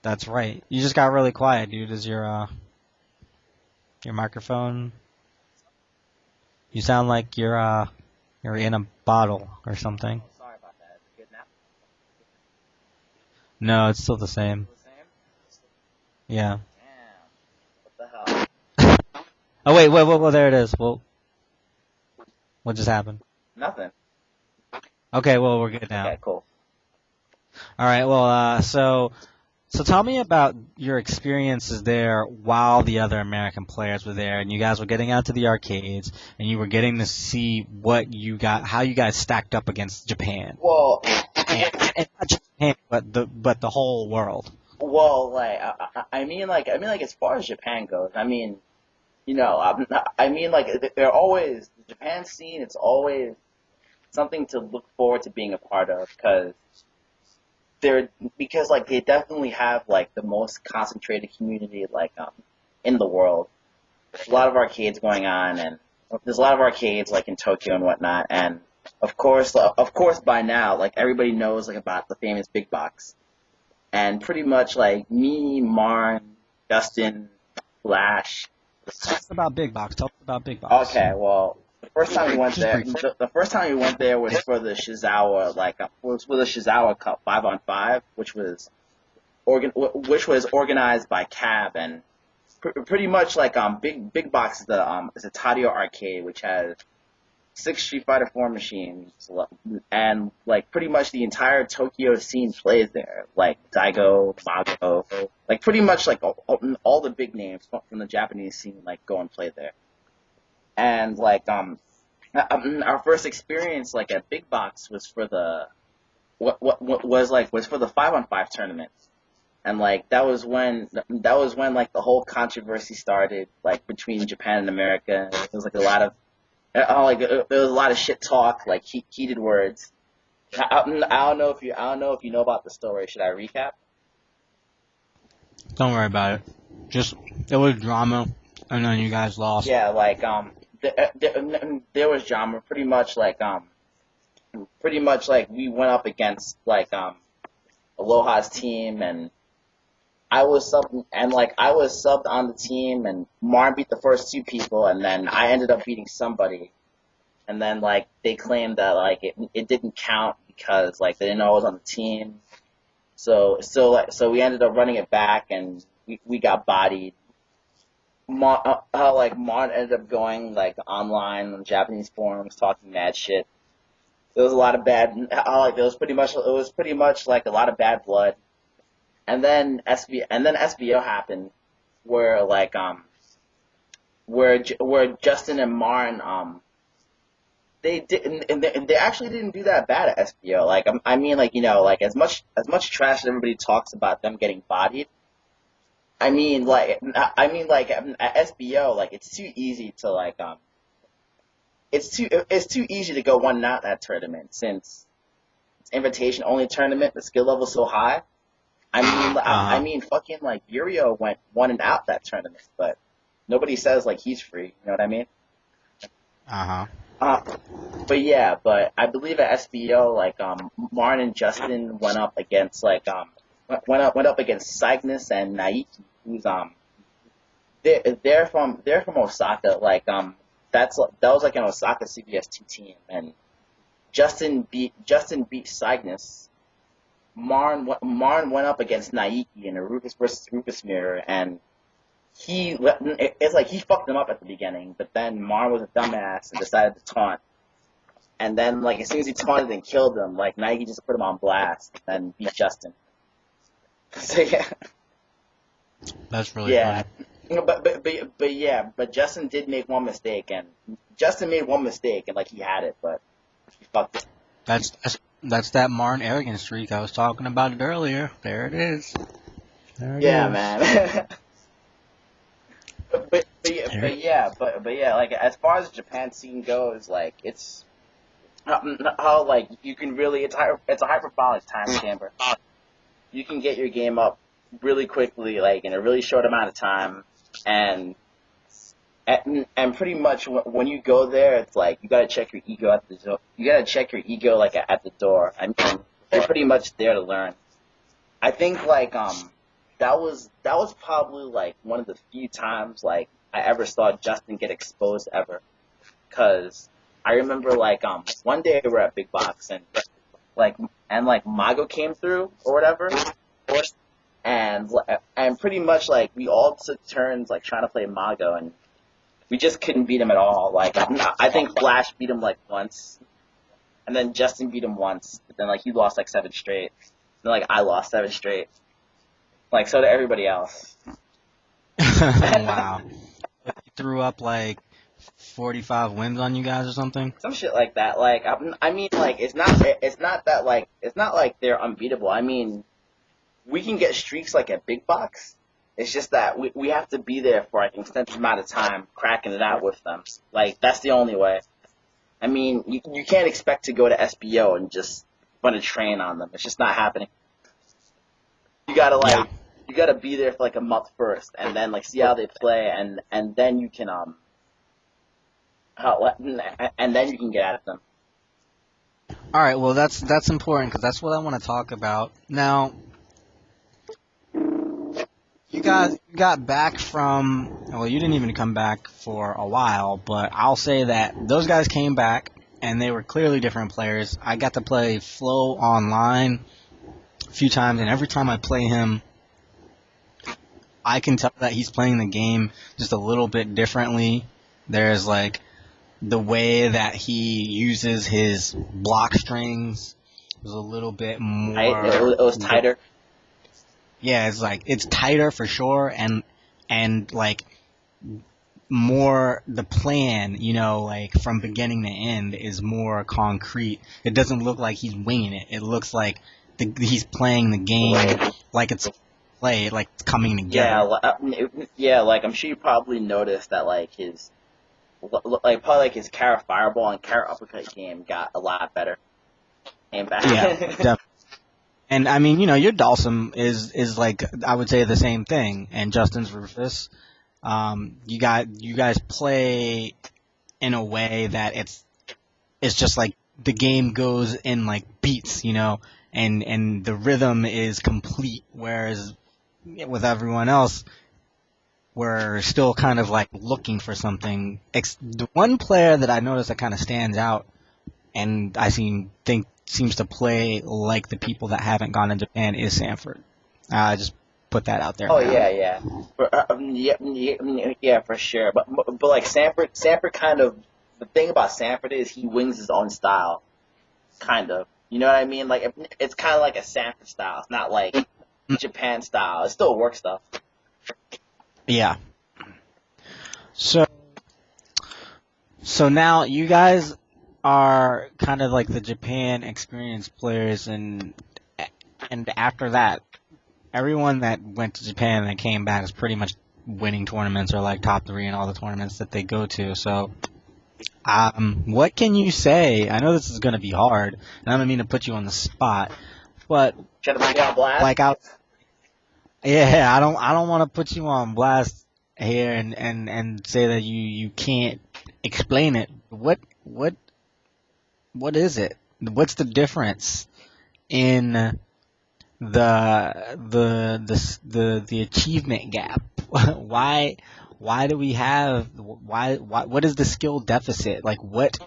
That's right. You just got really quiet, dude. Is your microphone? You sound like you're in a bottle or something. Oh, sorry about that. Is it good now? No, it's still the same. Still the same? Yeah. Damn. What the hell? Oh wait, well, there it is. Well, what just happened? Nothing. Okay, well, we're good now. Okay, cool. All right, well, so So tell me about your experiences there while the other American players were there, and you guys were getting out to the arcades, and you were getting to see what you got, how you guys stacked up against Japan, Well, and not just Japan, but the whole world. like I mean, like as far as Japan goes, I mean, I mean, like they're always the Japan scene. It's always something to look forward to being a part of they're because like they definitely have like the most concentrated community in the world. There's a lot of arcades going on, and there's a lot of arcades like in Tokyo and whatnot. And of course, by now, like everybody knows like about the famous Big Box, and pretty much like me, Marn, Dustin, Flash. Tell us about Big Box. Tell us about Big Box. Okay, well, the first time we went Just there, briefly. the first time we went there was for the Shizawa, was for the Shizawa Cup 5-on-5, which was organized by Cab, and pretty much like Big Box is a Tadio arcade which has 6 Street Fighter 4 machines, and like pretty much the entire Tokyo scene plays there, like Daigo, Mago, like pretty much like all the big names from the Japanese scene like go and play there. And our first experience like at Big Box was for the what was for the 5-on-5 tournament. And like that was when like the whole controversy started like between Japan and America. There was like a lot of there was a lot of shit talk, like heated words. I don't know if you know about the story. Should I recap? Don't worry about it. Just it was drama, and then you guys lost. Yeah, like there was drama. Pretty much like we went up against Aloha's team, and I was subbed on the team, and Marn beat the first 2 people, and then I ended up beating somebody, and then like they claimed that like it didn't count because like they didn't know I was on the team, so we ended up running it back, and we got bodied. Marn ended up going like online on Japanese forums talking mad shit. There was a lot of bad, it was pretty much like a lot of bad blood. And then SBO happened, where where Justin and Martin they actually didn't do that bad at SBO. I mean, like as much trash as everybody talks about them getting bodied. I mean, at SBO, like it's too easy to it's too easy to go 1-0 that tournament, since it's invitation only tournament. The skill level's so high. I Uh mean, fucking like Yurio went 1-0 that tournament, but nobody says like he's free. You know what I mean? huh. Uh, but I believe at SBO, Martin and Justin went up against Cygnus and Naiki, who's they're from Osaka. That was like an Osaka CBS2 team, and Justin beat Cygnus. Marn went up against Naiki in a Rufus versus Rufus mirror, and it's like he fucked him up at the beginning, but then Marn was a dumbass and decided to taunt. And then, like, as soon as he taunted and killed him, like, Nike just put him on blast and beat Justin. So, yeah. That's really Yeah. funny. But Justin did make one mistake, and like, he had it, but he fucked it. That's that Martin arrogant streak. I was talking about it earlier. There it is. There it Yeah, is. man. Like, as far as the Japan scene goes, like, it's, how, like, you can really, it's a hyperbolic time chamber. You can get your game up really quickly, like in a really short amount of time, and pretty much when you go there, it's like you gotta check your ego at the door. You gotta check your ego like at the door. I mean, you're pretty much there to learn. I think that was probably like one of the few times like I ever saw Justin get exposed ever, cause I remember one day we were at Big Box, and Mago came through or whatever, and pretty much like we all took turns like trying to play Mago, and we just couldn't beat him at all. Like I think Flash beat him like once, and then Justin beat him once, but then like he lost like 7 straight. Then like I lost 7 straight. Like, so did everybody else. Wow. He threw up like 45 wins on you guys or something? Some shit like that. Like, I mean, like, it's not that, like, it's not like they're unbeatable. I mean, we can get streaks, like, at big box. It's just that we have to be there for, like, an extended amount of time cracking it out with them. Like, that's the only way. I mean, you can't expect to go to SBO and just run a train on them. It's just not happening. You gotta, like, Yeah. you gotta be there for, like, a month first, and then, like, see how they play, and then you can, and then you can get at them. All right, well that's important because that's what I want to talk about. Now, you guys got back from, well, you didn't even come back for a while, but I'll say that those guys came back and they were clearly different players. I got to play Flo online a few times, and every time I play him, I can tell that he's playing the game just a little bit differently. There's like the way that he uses his block strings was a little bit more. It was tighter. Yeah, it's tighter for sure, and like more the plan, like from beginning to end is more concrete. It doesn't look like he's winging it. It looks like he's playing the game like it's played, like it's coming together. Yeah, like I'm sure you probably noticed that like his Kara Fireball and Kara Uppercut game got a lot better. And back. Yeah, definitely. And I mean, your Dalsum is like, I would say the same thing. And Justin's Rufus, you guys play in a way that it's just like the game goes in like beats, and the rhythm is complete. Whereas with everyone else, we're still kind of like looking for something. The one player that I noticed that kind of stands out, and I think seems to play like the people that haven't gone to Japan is Sanford. Just put that out there. Oh now. Yeah, for sure. But like Sanford kind of, the thing about Sanford is he wings his own style, kind of. You know what I mean? Like it's kind of like a Sanford style. It's not like Japan style. It still works stuff. Yeah. So now you guys are kind of like the Japan experienced players, and after that, everyone that went to Japan and came back is pretty much winning tournaments or like top 3 in all the tournaments that they go to. So, what can you say? I know this is going to be hard, and I don't mean to put you on the spot, but try to make out blast. Like out. Yeah, I don't want to put you on blast here and say that you can't explain it. What is it? What's the difference in the achievement gap? Why do we have what is the skill deficit? Like what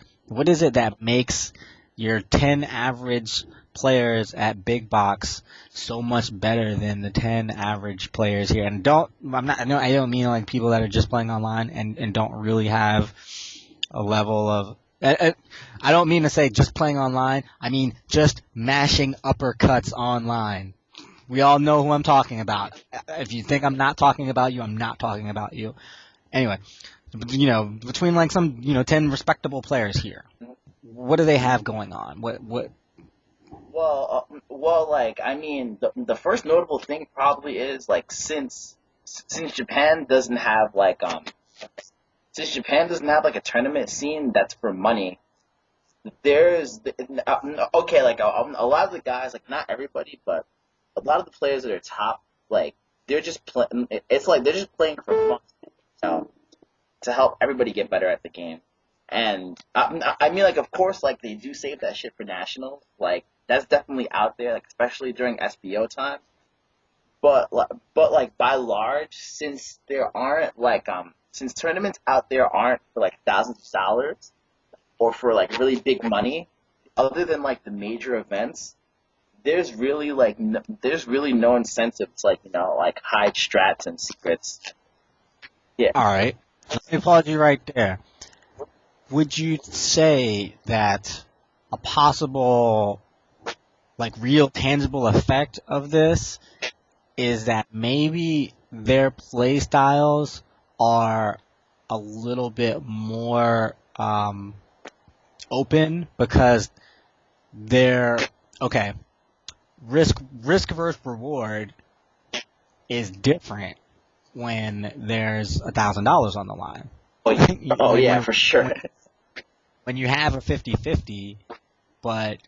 is it that makes your 10 average players at Big Box so much better than the 10 average players here? And I don't mean like people that are just playing online and don't really have a level of. I don't mean to say just playing online. I mean just mashing uppercuts online. We all know who I'm talking about. If you think I'm not talking about you, I'm not talking about you. Anyway, between like some 10 respectable players here, what do they have going on? What? Well, like I mean, the first notable thing probably is like since Japan doesn't have like a tournament scene that's for money. There's okay, like a lot of the guys, like not everybody, but a lot of the players that are top, like they're just playing. It's like they're just playing for fun, to help everybody get better at the game. And I mean, like of course, like they do save that shit for nationals. Like that's definitely out there, like especially during SBO time. But like by large, since there aren't like since tournaments out there aren't for like thousands of dollars or for like really big money, other than like the major events, there's really no incentive to like hide strats and secrets. Yeah. All right. Let me pause you right there. Would you say that a possible like real tangible effect of this is that maybe their play styles are a little bit more open because they're okay. Risk versus reward is different when there's $1,000 on the line. Oh yeah, for sure. When you have a 50-50, but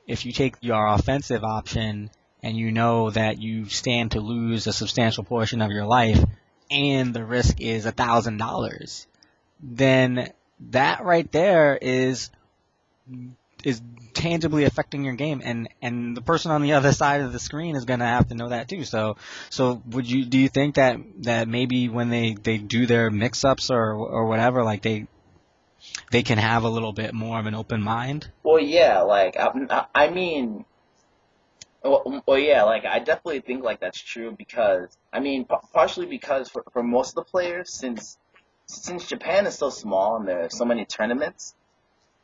if you take your offensive option and you know that you stand to lose a substantial portion of your life and the risk is $1,000, then that right there is tangibly affecting your game, and the person on the other side of the screen is going to have to know that too. So do you think that maybe when they do their mix-ups or whatever, like they can have a little bit more of an open mind? Well, yeah, like I mean, well, yeah, like I definitely think like that's true because I mean, partially because for most of the players, since Japan is so small and there are so many tournaments,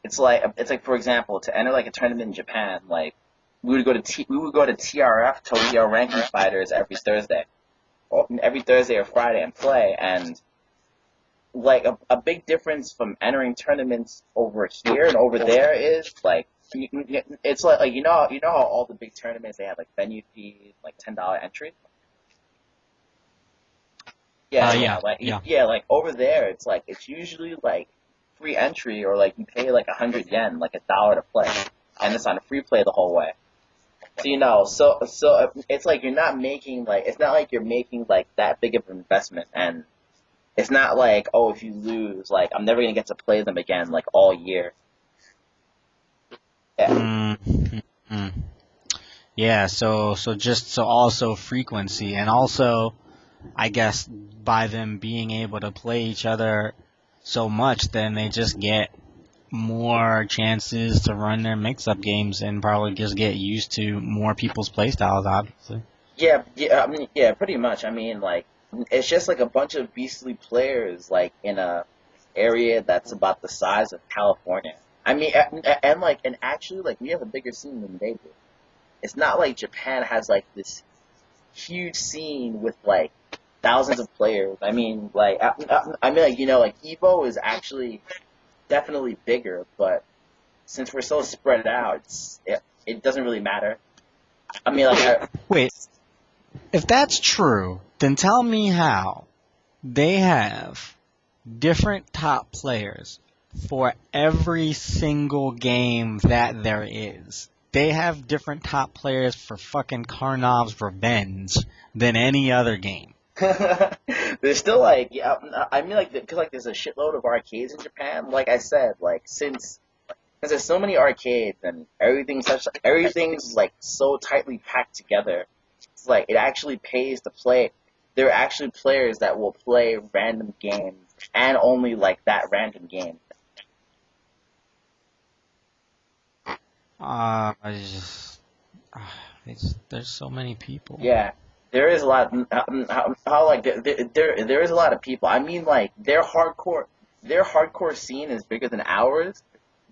it's like for example, to enter like a tournament in Japan, like we would go to TRF Tokyo Ranking Fighters every Thursday or Friday and play, and like a big difference from entering tournaments over here and over there is like it's like you know how all the big tournaments they have like venue fees like $10 entry. Yeah, like over there it's usually like free entry or like you pay like 100 yen, like $1 to play, and it's on free play the whole way. So so it's like it's not like you're making like that big of an investment, and it's not like, oh, if you lose, like I'm never gonna get to play them again like all year. Yeah. Mm-hmm. Yeah, so also frequency, and also I guess by them being able to play each other so much, then they just get more chances to run their mix-up games and probably just get used to more people's playstyles, obviously. I mean, yeah, pretty much. I mean, like it's just like a bunch of beastly players like in a area that's about the size of California. I mean, and actually, like we have a bigger scene than they do. It's not like Japan has like this huge scene with like thousands of players. I mean, I mean, like like Evo is actually definitely bigger, but since we're so spread out, it doesn't really matter. I mean, Wait, if that's true, then tell me how they have different top players for every single game that there is. They have different top players for fucking Karnov's Revenge than any other game. there's still like I mean like because like there's a shitload of arcades in Japan. Like I said, like since because there's so many arcades and everything's like so tightly packed together. It's like it actually pays to play. There are actually players that will play random games and only like that random game. I just, there's so many people. Yeah, there is a lot. How like there is a lot of people. I mean, like their hardcore scene is bigger than ours.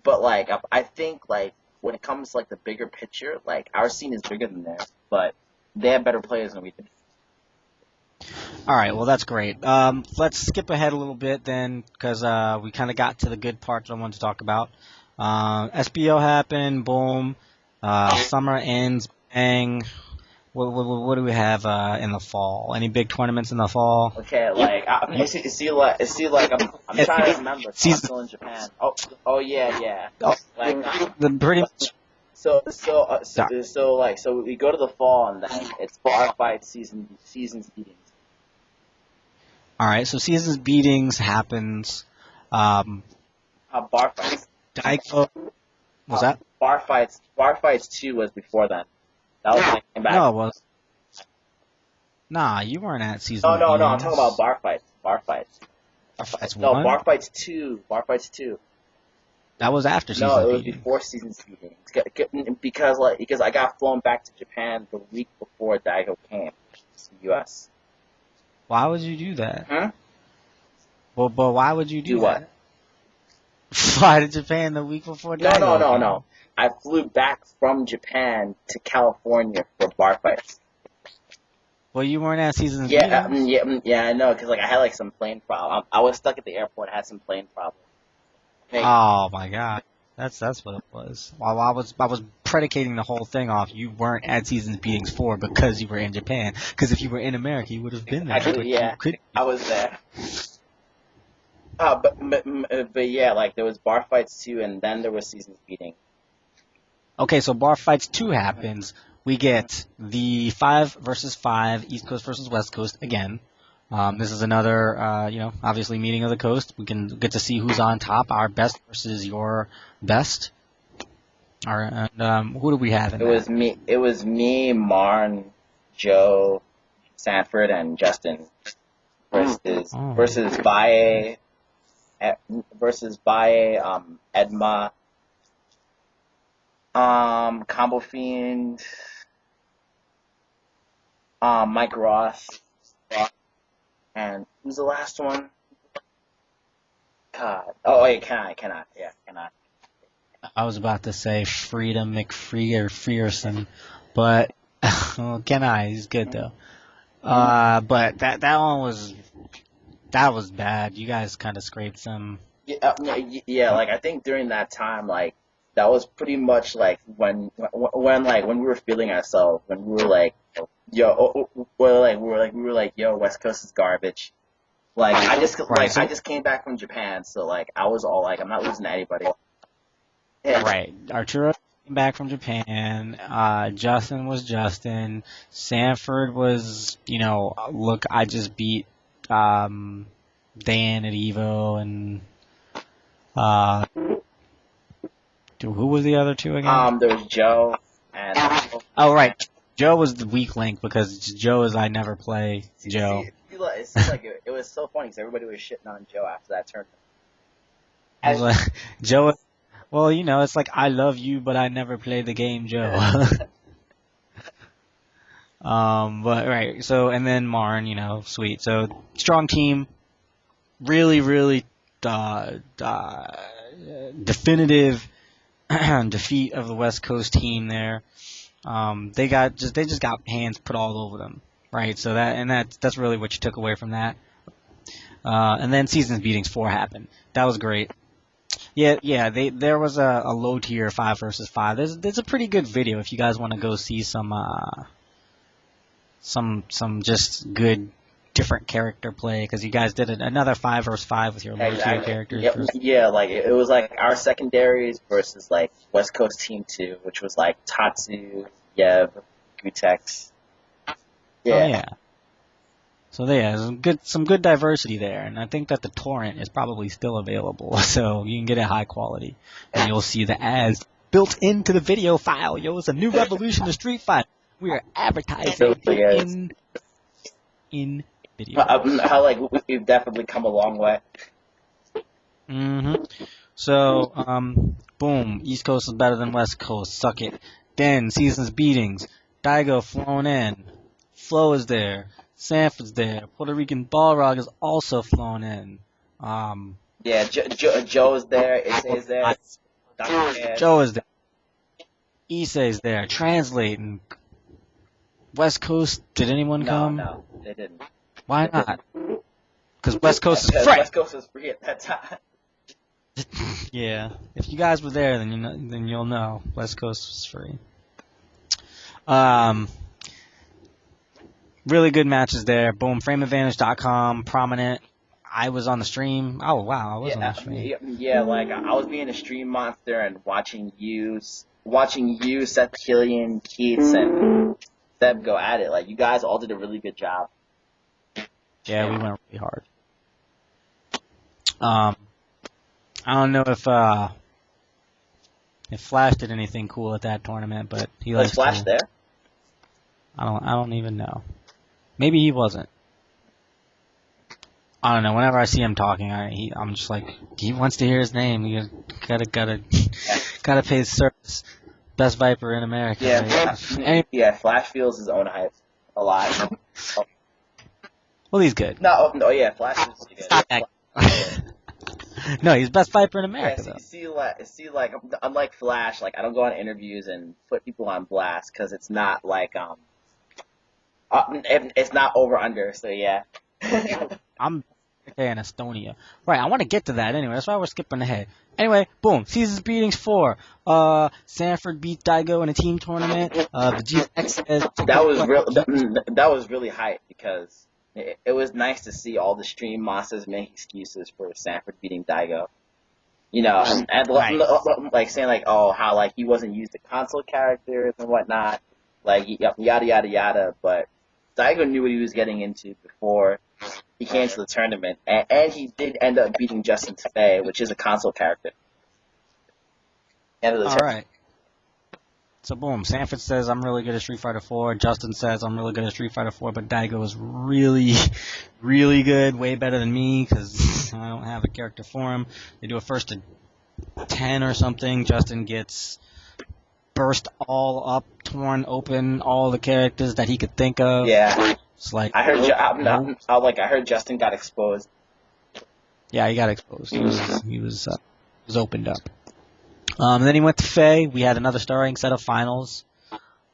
But like I think like when it comes to like the bigger picture, like our scene is bigger than theirs. But they have better players than we do. All right, well that's great. Let's skip ahead a little bit then, because we kind of got to the good parts I wanted to talk about. SBO happened, boom. Summer ends, bang. What do we have in the fall? Any big tournaments in the fall? Okay, like I'm trying to remember. So I'm still in Japan. Oh yeah. Like The pretty much. So we go to the fall and then it's bar fight seasons beatings. All right, so seasons beatings happens. Bar fights. Daiko was that? Bar fights 2 was before then. That was when I came back. No, it was. Nah, you weren't at season. No. I'm beatings. talking about bar fights. That's No, one. bar fights 2. That was after season. No, it was beatings. before season beatings. Because I got flown back to Japan the week before Daigo came to the U.S. Why would you do that? Huh? Well, but why would you do what? that? Fly to Japan the week before Daigo came? No. I flew back from Japan to California for bar fights. Well, you weren't at season's Yeah, meetings. yeah, I know, because like I had like some plane problem. I was stuck at the airport, had some plane problem. Like, Oh my god. That's what it was. Well, I was predicating the whole thing off you weren't at season's meetings 4 because you were in Japan. Because if you were in America, you would have been there. actually, But you yeah, could. I was there. But yeah, like there was bar fights too, and then there was seasons beating. Okay, so bar fights 2 happens. We get the 5 versus 5, East Coast versus West Coast again. This is another, obviously meeting of the coast. We can get to see who's on top, our best versus your best. All right, and who do we have in It that? was me. It was me, Marn, Joe, Sanford, and Justin versus Baye, Edma, Combo Fiend, Mike Ross, and who's the last one? God. Oh, wait, can I? Yeah, can I? I was about to say Freedom Frierson, but well, Ken I, he's good though. But that one was bad. You guys kind of scraped some. Yeah, like I think during that time, like that was pretty much like when we were feeling ourselves, when we were like, yo, West Coast is garbage. Like I just came back from Japan, so like I was all like, I'm not losing to anybody. Yeah. Right. Arturo came back from Japan. Justin was Justin. Sanford was, look, I just beat Dan at Evo, and who was the other two again? There was Joe and Oh, right. Joe was the weak link because Joe is I never play Joe. it seemed like it was so funny because everybody was shitting on Joe after that tournament. I was like, Joe. Well, it's like I love you, but I never play the game, Joe. But right. So and then Marn, sweet. So strong team, really, really definitive defeat of the West Coast team there. They just got hands put all over them, right? So that's really what you took away from that. And then seasons beatings 4 happened. That was great. Yeah. There was a low tier 5 versus 5. There's a pretty good video if you guys want to go see some just good different character play because you guys did another 5 versus 5 with your low tier characters. Yep. Yeah, like it was like our secondaries versus like West Coast Team 2, which was like Tatsu, Yev, Gutex. Yeah. Oh, yeah. So there's some good diversity there, and I think that the torrent is probably still available, so you can get it high quality, and you'll see the ads built into the video file. Yo, it's a new revolution of Street Fighter. We are advertising in video. How like we've definitely come a long way. So, boom, East Coast is better than West Coast. Suck it. Then seasons beatings. Daigo flown in. Flo is there. Sanford's there. Puerto Rican Balrog is also flown in. Yeah, Joe's there. Issei's there. Joe is there. Issei's there. Translating. West Coast, did anyone come? No, they didn't. Why not? Because West Coast is free. West Coast was free at that time. Yeah. If you guys were there, then you'll know West Coast was free. Really good matches there. Boom. FrameAdvantage.com. Prominent. I was on the stream. Oh, wow. I was on the stream. Yeah, like I was being a stream monster and watching you, Seth Killian, Keats, and Seb go at it. Like, you guys all did a really good job. Yeah, we went really hard. I don't know if Flash did anything cool at that tournament, but he likes Flash to, there? I don't even know. Maybe he wasn't. I don't know. Whenever I see him talking, I'm just like, he wants to hear his name. You gotta pay his service. Best Viper in America. Yeah, right? Yeah. Flash feels his own hype a lot. Well, he's good. No, yeah, Flash is good. No, he's best Viper in America. Yeah, see, like, unlike Flash, like I don't go on interviews and put people on blast because it's not like It's not over under, so yeah. I'm okay in Estonia. Right, I want to get to that anyway. That's why we're skipping ahead. Anyway, boom. Seasons beatings 4. Sanford beat Daigo in a team tournament. The GX says that was really hype because it was nice to see all the stream monsters make excuses for Sanford beating Daigo. And right. like saying like, oh, how like he wasn't used to console characters and whatnot, like yada yada yada. But Daigo knew what he was getting into before he came to the tournament, and he did end up beating Justin Fei, which is a console character. End of the All tournament. right. So boom, Sanford says I'm really good at Street Fighter 4. Justin says I'm really good at Street Fighter 4, but Daigo is really, really good, way better than me because I don't have a character for him. They do a first to 10 or something. Justin gets burst all up, torn open, all the characters that he could think of. Yeah, It's like I heard Justin got exposed. Yeah, he got exposed. He was opened up. Then he went to Faye. We had another starring set of finals.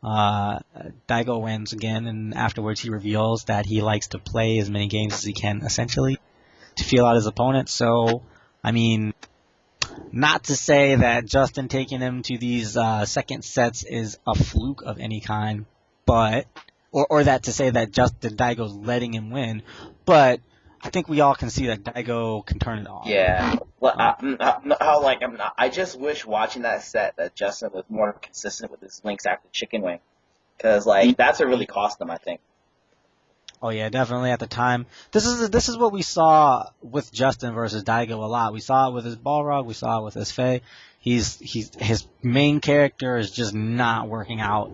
Daigo wins again, and afterwards he reveals that he likes to play as many games as he can, essentially, to feel out his opponent. So, I mean, not to say that Justin taking him to these second sets is a fluke of any kind, but or that to say that Daigo's letting him win, but I think we all can see that Daigo can turn it off. Yeah. Well, I just wish watching that set that Justin was more consistent with his links after Chicken Wing, because that's what really cost him, I think. Oh yeah, definitely at the time. This is what we saw with Justin versus Daigo a lot. We saw it with his Balrog, we saw it with his Faye. His main character is just not working out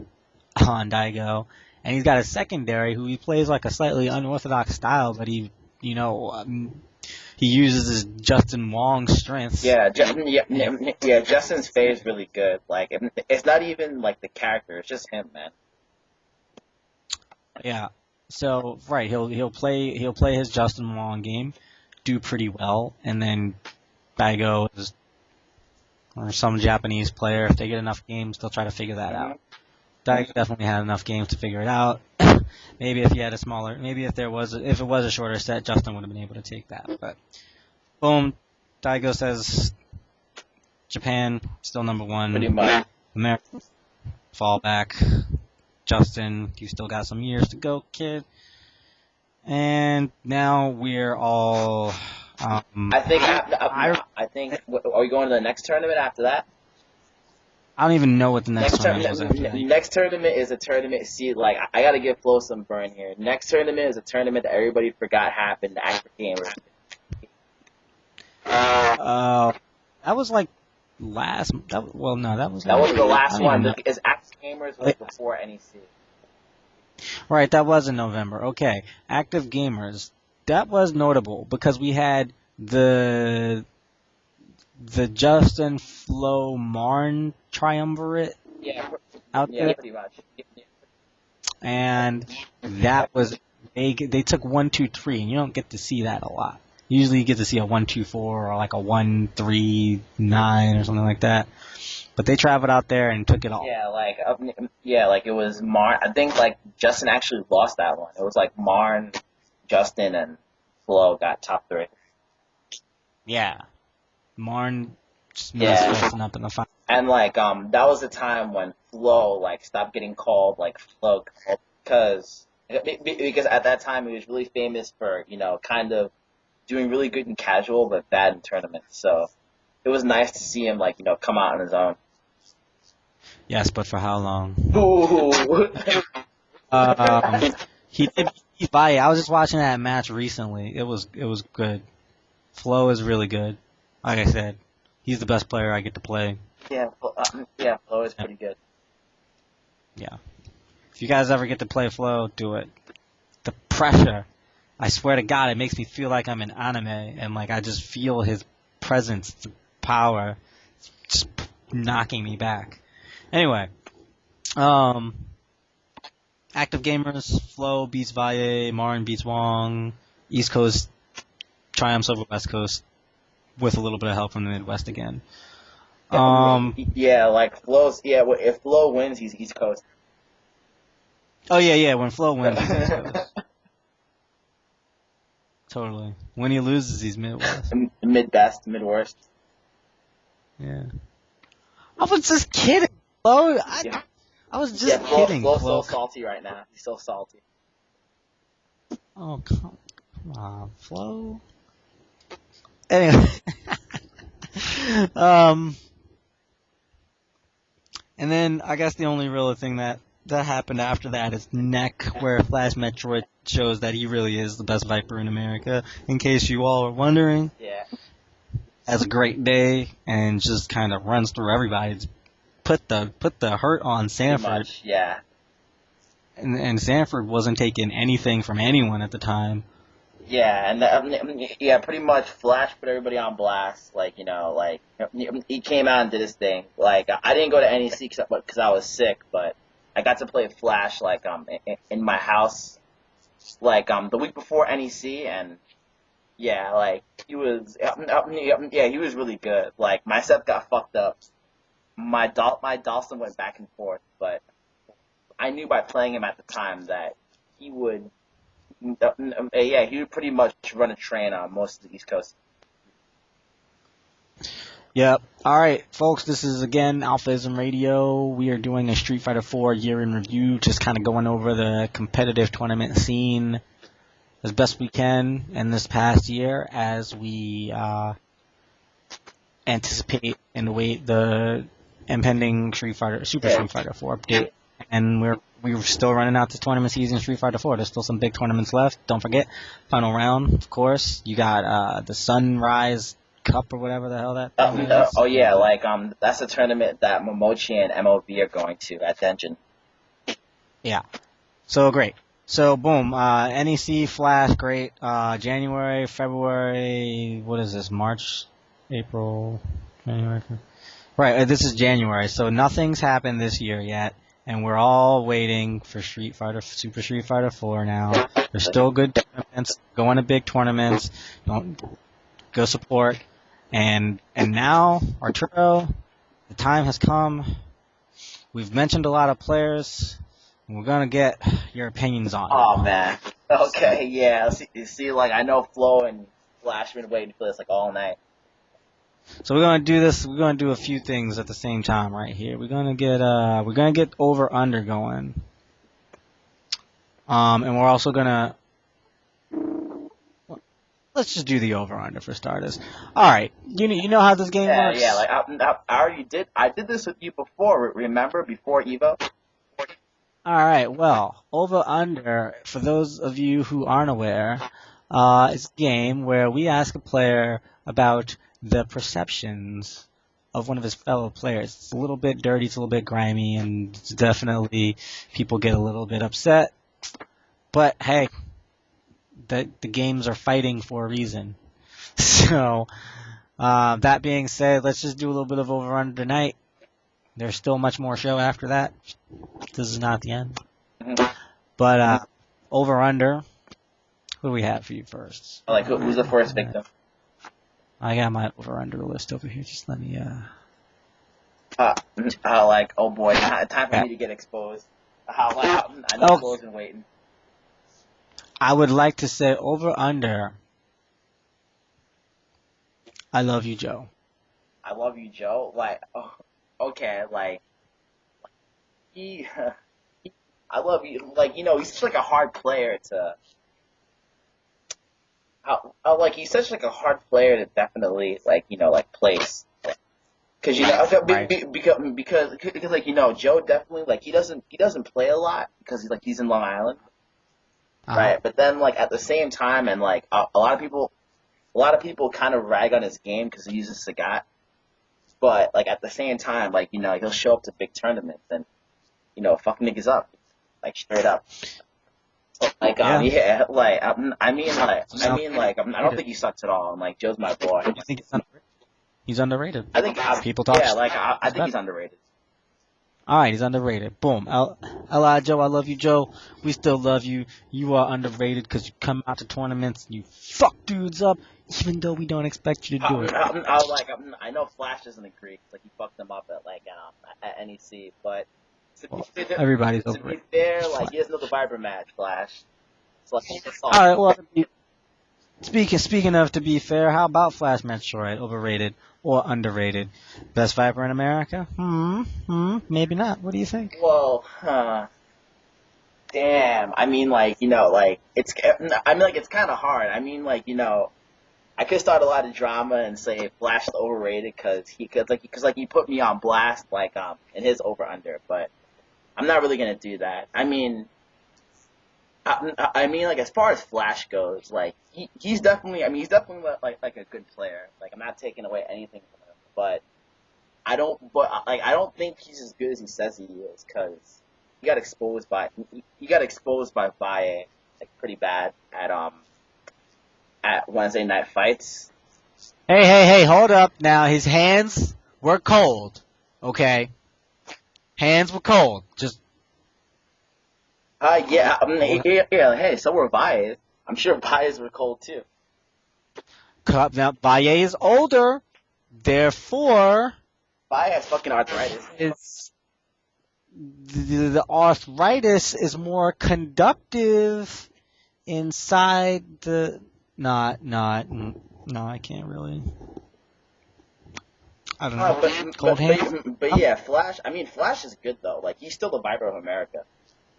on Daigo, and he's got a secondary who he plays like a slightly unorthodox style, but he uses his Justin Wong strengths. Yeah, Justin's Faye is really good. Like, it's not even like the character; it's just him, man. Yeah. So right, he'll play his Justin Wong game, do pretty well, and then Daigo or some Japanese player, if they get enough games, they'll try to figure that out. Daigo definitely had enough games to figure it out. Maybe if it was a shorter set, Justin would have been able to take that. But boom, Daigo says Japan still number one. Pretty much. America fall back. Justin, you still got some years to go, kid. And now we're all. I think. Are we going to the next tournament after that? I don't even know what the next tournament is after that. Next tournament is a tournament. See, like, I gotta give Flo some burn here. Next tournament is a tournament that everybody forgot happened. The Active Gamers. That was like last. That was the last one. Because Active Gamers was before NEC. Right, that was in November. Okay, Active Gamers. That was notable because we had the Justin Flo Marn triumvirate out there. Yeah, pretty much. Yeah. And that was they took 1, 2, 3, and you don't get to see that a lot. Usually you get to see a 1, 2, 4 or like a 1, 3, 9 or something like that. But they traveled out there and took it all. Yeah, like it was Marn. I think like Justin actually lost that one. It was like Marn, Justin, and Flo got top 3. Yeah, Marn just messed Justin up in the final. And like that was the time when Flo like stopped getting called like Flo because at that time he was really famous for kind of doing really good in casual but bad in tournaments. So it was nice to see him like come out on his own. Yes, but for how long? Ooh. He did beat Valle. I was just watching that match recently. It was good. Flo is really good. Like I said, he's the best player I get to play. Yeah, Flo is pretty good. Yeah. If you guys ever get to play Flo, do it. The pressure. I swear to God, it makes me feel like I'm in anime, and like I just feel his presence, the power, just knocking me back. Anyway, Active Gamers, Flo beats Valle, Marn beats Wong, East Coast triumphs over West Coast with a little bit of help from the Midwest again. Like Flo's. Yeah, if Flo wins, he's East Coast. Oh yeah, when Flo wins, he's East Coast. Totally. When he loses, he's Midwest. Mid best, mid worst. Yeah. I was just kidding, Flo. Yeah, I was just kidding, Flo's Flo. so salty right now. He's so salty. Oh, come on, Flo. Anyway. And then I guess the only real thing that happened after that is Neck, where Flash Metroid shows that he really is the best Viper in America. In case you all are wondering, Yeah. has a great day and just kind of runs through everybody. It's put the hurt on Sanford. Pretty much, yeah. And Sanford wasn't taking anything from anyone at the time. Yeah, and yeah, pretty much Flash put everybody on blast. Like, he came out and did his thing. Like, I didn't go to NEC because I was sick, but I got to play Flash like in my house, like the week before NEC, and yeah, like he was yeah, he was really good. Like my set got fucked up. My Dawson went back and forth, but I knew by playing him at the time that he would. Yeah, he would pretty much run a train on most of the East Coast. Yep. All right, folks, this is again AlphaISM Radio. We are doing a Street Fighter 4 year in review, just kind of going over the competitive tournament scene as best we can in this past year as we anticipate and await the impending Super Street Fighter 4 update. And we're still running out the tournament season Street Fighter 4. There's still some big tournaments left. Don't forget, final round, of course. You got the Sunrise Cup or whatever the hell that thing is. Oh yeah, like that's a tournament that Momochi and MOV are going to at Denjin. Yeah. So great. So boom, NEC Flash, great. January, February, what is this? March, April, January. Right, this is January. So nothing's happened this year yet. And we're all waiting for Super Street Fighter 4 now. There's still good tournaments. Going to big tournaments. Don't go support. And now, Arturo, the time has come. We've mentioned a lot of players. And we're gonna get your opinions on it. Oh man. Okay, yeah. See, like I know Flo and Flash have been waiting for this like all night. So we're gonna do this. We're gonna do a few things at the same time right here. We're gonna get over under going, and we're also gonna let's just do the over under for starters. All right, you know how this game works. Yeah. Like I already did. I did this with you before. Remember before Evo? All right. Well, over under for those of you who aren't aware, it's a game where we ask a player about the perceptions of one of his fellow players. It's a little bit dirty, it's a little bit grimy, and it's definitely people get a little bit upset. But hey, the games are fighting for a reason. So, that being said, let's just do a little bit of over-under tonight. There's still much more show after that. This is not the end. But over-under, who do we have for you first? Like who's the first victim? I got my over-under list over here. Just let me, like, oh boy, time for me to get exposed. I know Flo's been waiting. I would like to say over-under, I love you, Joe. I love you, Joe. Like, okay, like, I love you. Like, he's such like a hard player to. Like he's such like a hard player to definitely like place, because because like Joe definitely like he doesn't play a lot because he's in Long Island, right? But then like at the same time and like a lot of people kind of rag on his game because he uses Sagat, but like at the same time like he'll show up to big tournaments and fuck niggas up, like straight up. Like I don't think he sucks at all. And like Joe's my boy. I think he's underrated. I think people talk. Yeah, like I think he's underrated. All right, he's underrated. Boom. Ella, Joe, I love you, Joe. We still love you. You are underrated because you come out to tournaments and you fuck dudes up, even though we don't expect you to do it. I know Flash doesn't agree. Like he fucked them up at at NEC, but Well, everybody's To be overrated. fair, Fine. like he doesn't know the Viper match, Flash. So like it's All all. right. Well, speaking of, to be fair, how about Flash Metroid? Overrated or underrated? Best Viper in America? Maybe not. What do you think? Well, damn. I mean, like like it's. I mean, like it's kind of hard. I mean, like I could start a lot of drama and say Flash is overrated because he put me on blast in his over under, but I'm not really gonna do that. I mean. I mean, like as far as Flash goes, like he's definitely. I mean, he's definitely like a good player. Like I'm not taking away anything from him, but I don't. But like I don't think he's as good as he says he is because he got exposed by Valle like pretty bad at Wednesday night fights. Hey, hold up. Now, his hands were cold. Okay? Hands were cold. Just Yeah, I mean, hold yeah. Hey, so were Valles. I'm sure Valles were cold too. up. Now, Valle is older. Therefore, Valles has fucking arthritis. it's, the arthritis is more conductive inside the. No, I can't really. I don't know. Cold hands? But yeah, Flash. I mean, Flash is good though. Like he's still the Viper of America.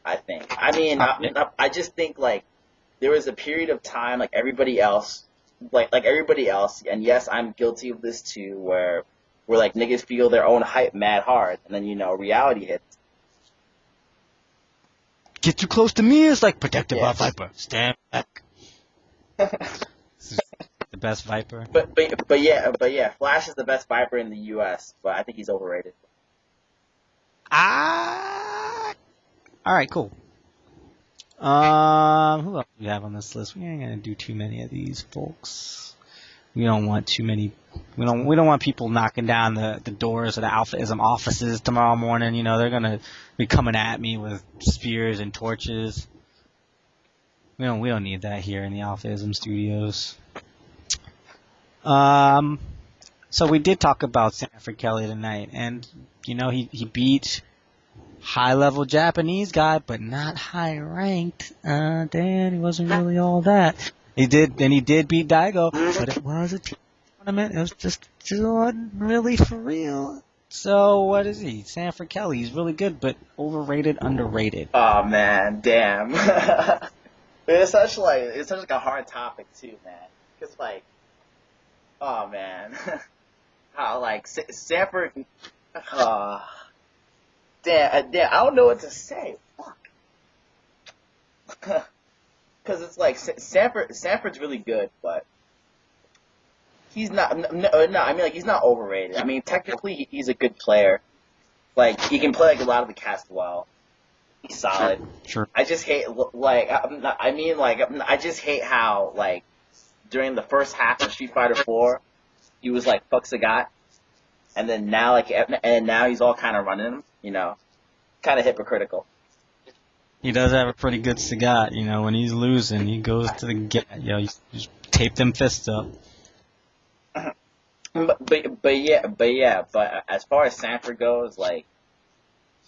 I think. I mean, I just think like there was a period of time like everybody else, like everybody else, and yes, I'm guilty of this too, where like niggas feel their own hype mad hard, and then reality hits. Get too close to me is like protected by Yeah. Viper. Stand back. This is the best Viper. But yeah, Flash is the best Viper in the U.S., but I think he's overrated. Alright, cool. Who else do we have on this list? We ain't gonna do too many of these folks. We don't want too many. We don't want people knocking down the doors of the AlphaISM offices tomorrow morning. They're gonna be coming at me with spears and torches. We don't need that here in the AlphaISM studios. So we did talk about Sanford Kelly tonight, and he beat high-level Japanese guy, but not high-ranked. Dan, he wasn't really all that. He did beat Daigo, but it was a team tournament. It was just wasn't really for real. So what is he? Sanford Kelly. He's really good, but overrated, underrated. Oh man, damn. It's such like a hard topic too, man. Cause like, oh man, how like Sanford. Damn, I don't know what to say. Fuck. Because it's like Sanford's really good, but he's not. No, I mean, like he's not overrated. I mean, technically he's a good player. Like he can play like a lot of the cast well. He's solid. Sure. I just hate I just hate how like during the first half of Street Fighter 4, he was like fuck Sagat, and then now he's all kind of running him. Kind of hypocritical. He does have a pretty good Sagat, when he's losing, he goes to the get, you just tape them fists up. But as far as Sanford goes, like,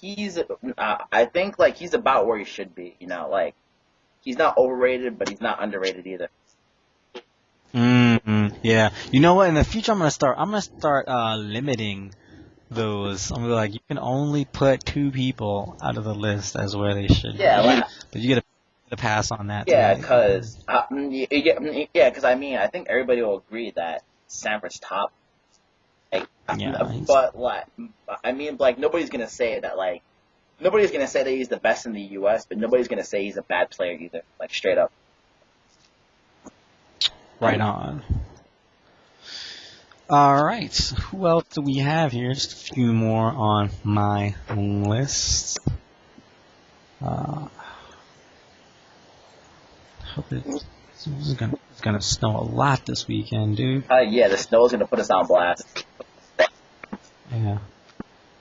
I think, like, he's about where he should be, like, he's not overrated, but he's not underrated either. Yeah. You know what, in the future I'm gonna start limiting those. I'm like, you can only put 2 people out of the list as where they should be. Yeah, But you get a pass on that. yeah, because I mean, I think everybody will agree that Sanford's top. Like, Yeah. but like, I mean, like nobody's gonna say that he's the best in the U.S., but nobody's gonna say he's a bad player either. Like straight up. Right on. Alright, who else do we have here? Just a few more on my list. Hope it's gonna snow a lot this weekend, dude. Yeah, the snow's gonna put us on blast. Yeah.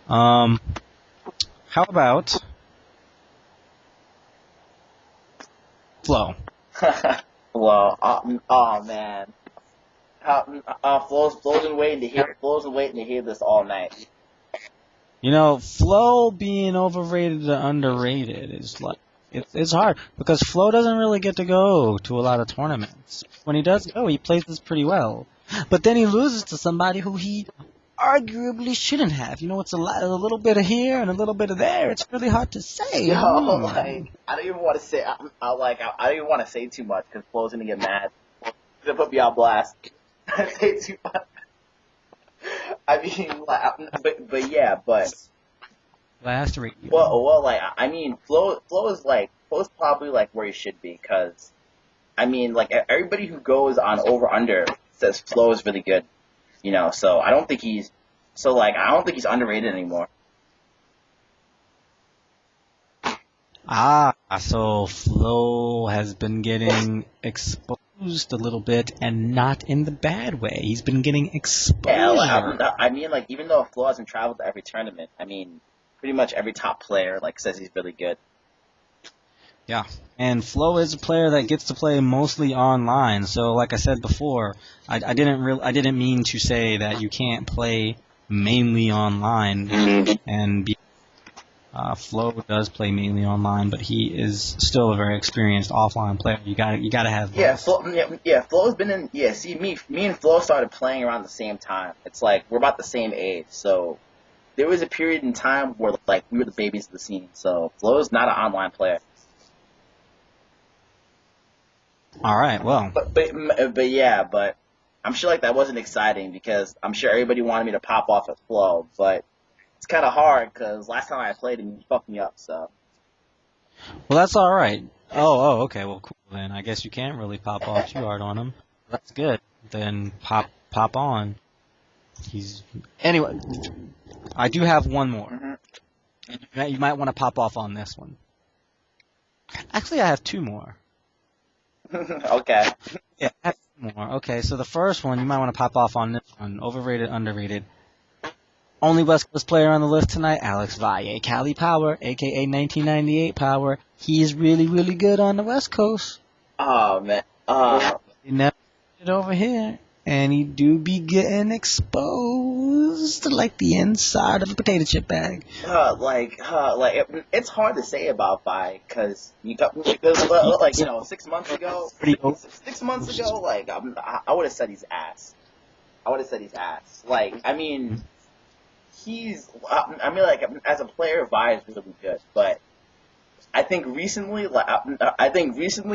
How about Flo? Well, oh man. Flo's been waiting to hear this all night. Flo being overrated or underrated is like it's hard because Flo doesn't really get to go to a lot of tournaments. When he does go, he plays this pretty well, but then he loses to somebody who he arguably shouldn't have. It's a little bit of here and a little bit of there. It's really hard to say. Yo, like, I don't even want to say, I don't even want to say too much because Flo's gonna get mad. He's gonna put me on blast. I say too much. I mean, but yeah, but Last week. well, like, I mean, Flo's probably like where he should be because, I mean, like everybody who goes on over under says Flo is really good, So I don't think he's underrated anymore. So Flo has been getting exposed a little bit, and not in the bad way. He's been getting exposure. Yeah, I mean, like, even though Flo hasn't traveled to every tournament, I mean, pretty much every top player, like, says he's really good. Yeah, and Flo is a player that gets to play mostly online. So, like I said before, I didn't mean to say that you can't play mainly online and be. Flo does play mainly online, but he is still a very experienced offline player. You gotta have both. Flo's been in. Yeah, see, me and Flo started playing around the same time. It's like we're about the same age, so there was a period in time where like we were the babies of the scene. So Flo's not an online player. All right, well. But I'm sure like that wasn't exciting because I'm sure everybody wanted me to pop off at Flo, but it's kind of hard because last time I played him, he fucked me up. So. Well, that's all right. Okay. Well, cool then. I guess you can't really pop off too hard on him. That's good. Then pop on. Anyway. I do have one more. Mm-hmm. You might want to pop off on this one. Actually, I have two more. Okay. Yeah, I have two more. Okay, so the first one you might want to pop off on this one. Overrated, underrated. Only West Coast player on the list tonight, Alex Valle. Cali Power, a.k.a. 1998 Power. He's really, really good on the West Coast. Oh, man. He never did it over here. And he do be getting exposed like the inside of a potato chip bag. It's hard to say about Vi because like 6 months ago, like I would have said he's ass. Like, I mean, like as a player, Vi is really good, but I think recently,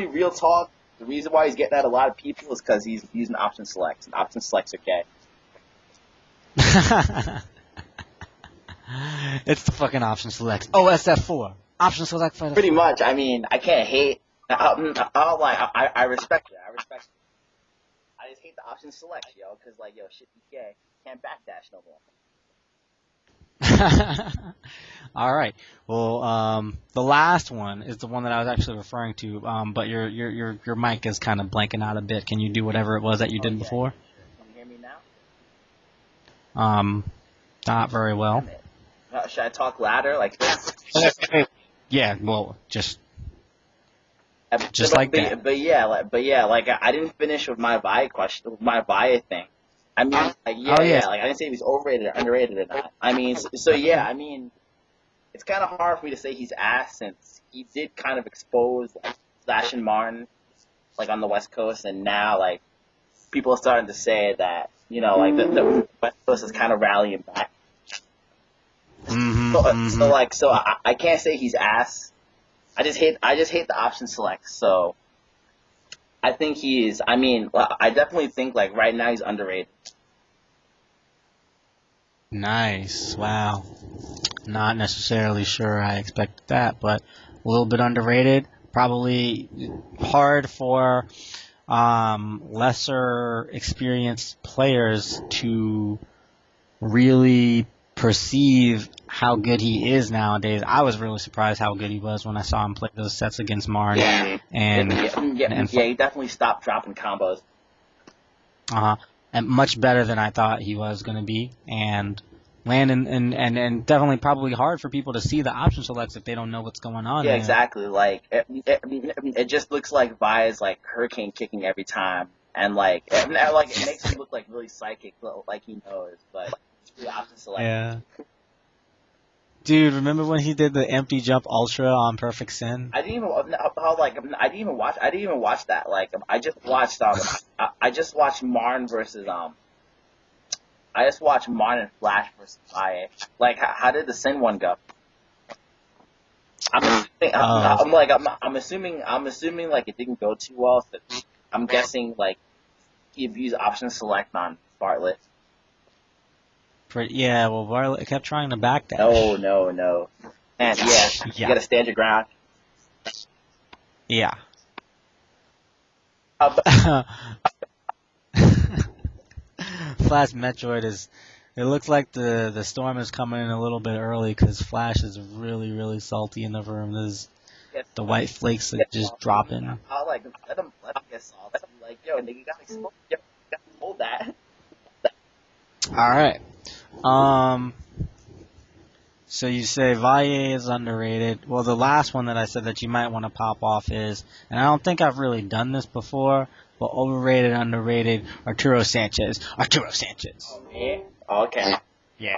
real talk. The reason why he's getting at a lot of people is because he's using option selects, and option selects are gay. It's the fucking option select. Oh, SF4. Option select for the Pretty much. I mean, I can't hate. I respect it. I just hate the option select, yo, because like, yo, shit, he's gay. Can't backdash no more. All right. Well, the last one is the one that I was actually referring to. But your mic is kind of blanking out a bit. Can you do whatever it was that you did before? Sure. Can you hear me now? Not very well. Should I talk louder like this? Yeah. Well, just but, like but, that. But yeah, like I didn't finish with my Vi question, my Vi thing. I mean, like, like I didn't say if he's overrated or underrated or not. I mean, I mean, it's kind of hard for me to say he's ass since he did kind of expose like Slash and Martin, like on the West Coast, and now like people are starting to say that like the West Coast is kind of rallying back. So I can't say he's ass. I just hate the option select. So I think I definitely think like right now he's underrated. Nice. Wow. Not necessarily sure I expected that, but a little bit underrated. Probably hard for lesser experienced players to really perceive how good he is nowadays. I was really surprised how good he was when I saw him play those sets against Martin. Yeah. He definitely stopped dropping combos. And much better than I thought he was going to be, and and definitely probably hard for people to see the option selects if they don't know what's going on. Yeah, exactly. Like it just looks like Vi is like hurricane kicking every time, and like it makes him look like really psychic, like he knows, but it's really option select. Yeah. Dude, remember when he did the empty jump ultra on Perfect Sin? I didn't even how like I didn't even watch that. Like I just watched Marn versus I just watched Marn and Flash versus IA. Like how did the Sin one go? I'm assuming, Uh, I'm like I'm assuming like it didn't go too well. So I'm guessing like he abused option select on Bartlett. yeah, well, Bartlett kept trying to No, backdash. no, no. And yeah, you Yeah, gotta stand your ground. yeah. Uh, Flash Metroid is. It looks like the storm is coming in a little bit early because Flash is really salty in the room. There's get the white flakes are get just salty. dropping. I'll like let him get salty. Like yo, nigga, you gotta explode. You gotta hold that. All right. Um. So you say Valle is underrated. Well, the last one that I said that you might want to pop off is, and I don't think I've really done this before, but overrated, underrated, Arturo Sanchez. Arturo Sanchez. Me? Okay. Yeah.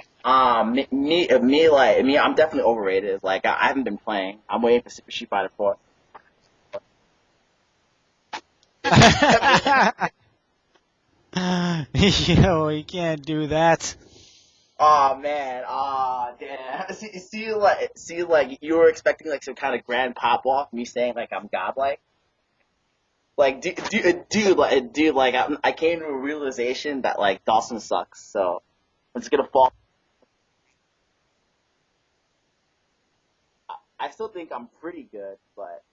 Me, I'm definitely overrated. Like I haven't been playing. I'm waiting for Super Street Fighter 4. Yo, you can't do that. Oh man, oh damn. See, you were expecting like some kind of grand pop off. Me saying like I'm godlike. Like, like I came to a realization that like Dawson sucks. So I'm just gonna fall. I still think I'm pretty good, but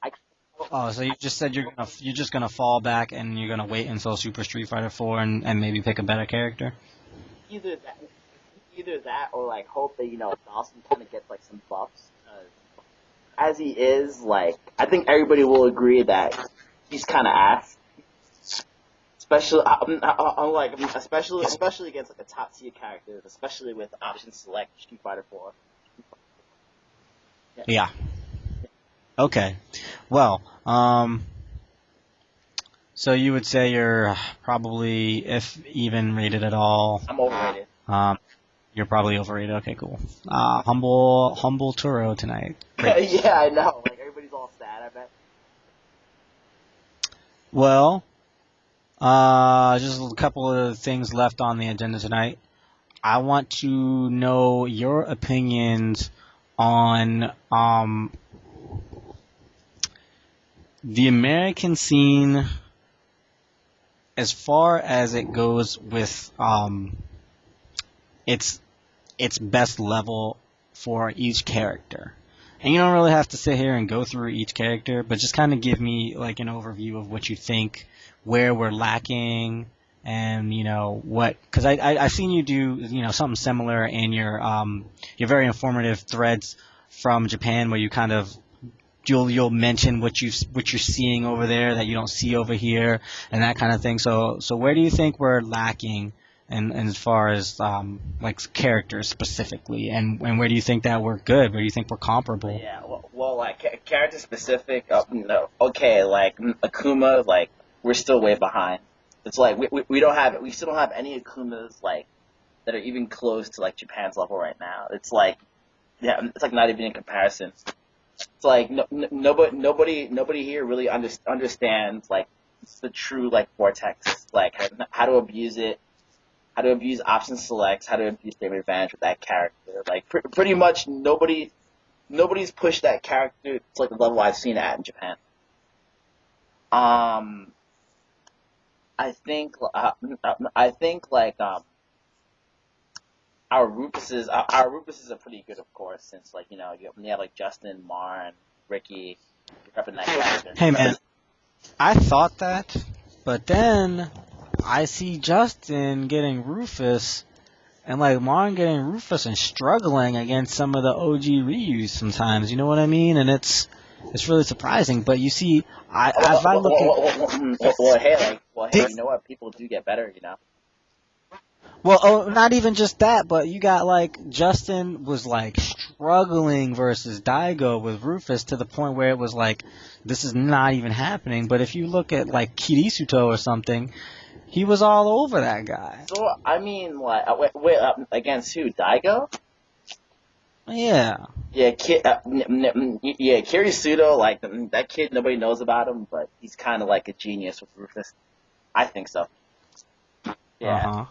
I Oh, so you just said you're just gonna fall back and you're gonna wait until Super Street Fighter 4 and maybe pick a better character. either that, either that, or like hope that Dawson kind of gets like some buffs. As he is, like I think everybody will agree that he's kind of ass. Especially, especially against like a top tier character, especially with option select Street Fighter 4. Yeah. Yeah. Okay. Well, so you would say you're probably, if even rated at all, I'm overrated. you're probably overrated. Okay, cool. Humble Turo tonight. Great. Yeah, I know. Like everybody's all sad. I bet. Well, just a couple of things left on the agenda tonight. I want to know your opinions on the American scene as far as it goes with its best level for each character. And you don't really have to sit here and go through each character, but just kind of give me like an overview of what you think, where we're lacking, and what. Because I've seen you do something similar in your very informative threads from Japan, where you kind of you'll mention what you're seeing over there that you don't see over here, and that kind of thing. So where do you think we're lacking? And as far as like characters specifically, and where do you think that we're good? Where do you think we're comparable? Yeah. Well, like character specific. No. Okay. Like Akuma. Like we're still way behind. It's like we still don't have any Akumas like that are even close to like Japan's level right now. It's like yeah, it's like not even in comparison. It's like nobody here really understands like the true like vortex, like how to abuse it, how to abuse option selects, how to abuse their advantage with that character. Like pretty much nobody's pushed that character to like the level I've seen it at in Japan. Um, I think like our Rupuses are pretty good, of course, since like you have like Justin, Marn, Ricky, you're up in that character. Hey man, I thought that, but then I see Justin getting Rufus, and like Marn getting Rufus and struggling against some of the OG Ryus sometimes. You know what I mean? And it's really surprising. But you see, as I look at Hey, you know what? People do get better, you know. well, oh, not even just that, but you got like Justin was like struggling versus Daigo with Rufus to the point where it was like this is not even happening. But if you look at like Kirisuto or something, he was all over that guy. So I mean, like, wait, against who? Daigo? Yeah. Yeah, Kirisudo, like that kid, nobody knows about him, but he's kind of like a genius with Rufus. I think so. Uh Yeah, huh.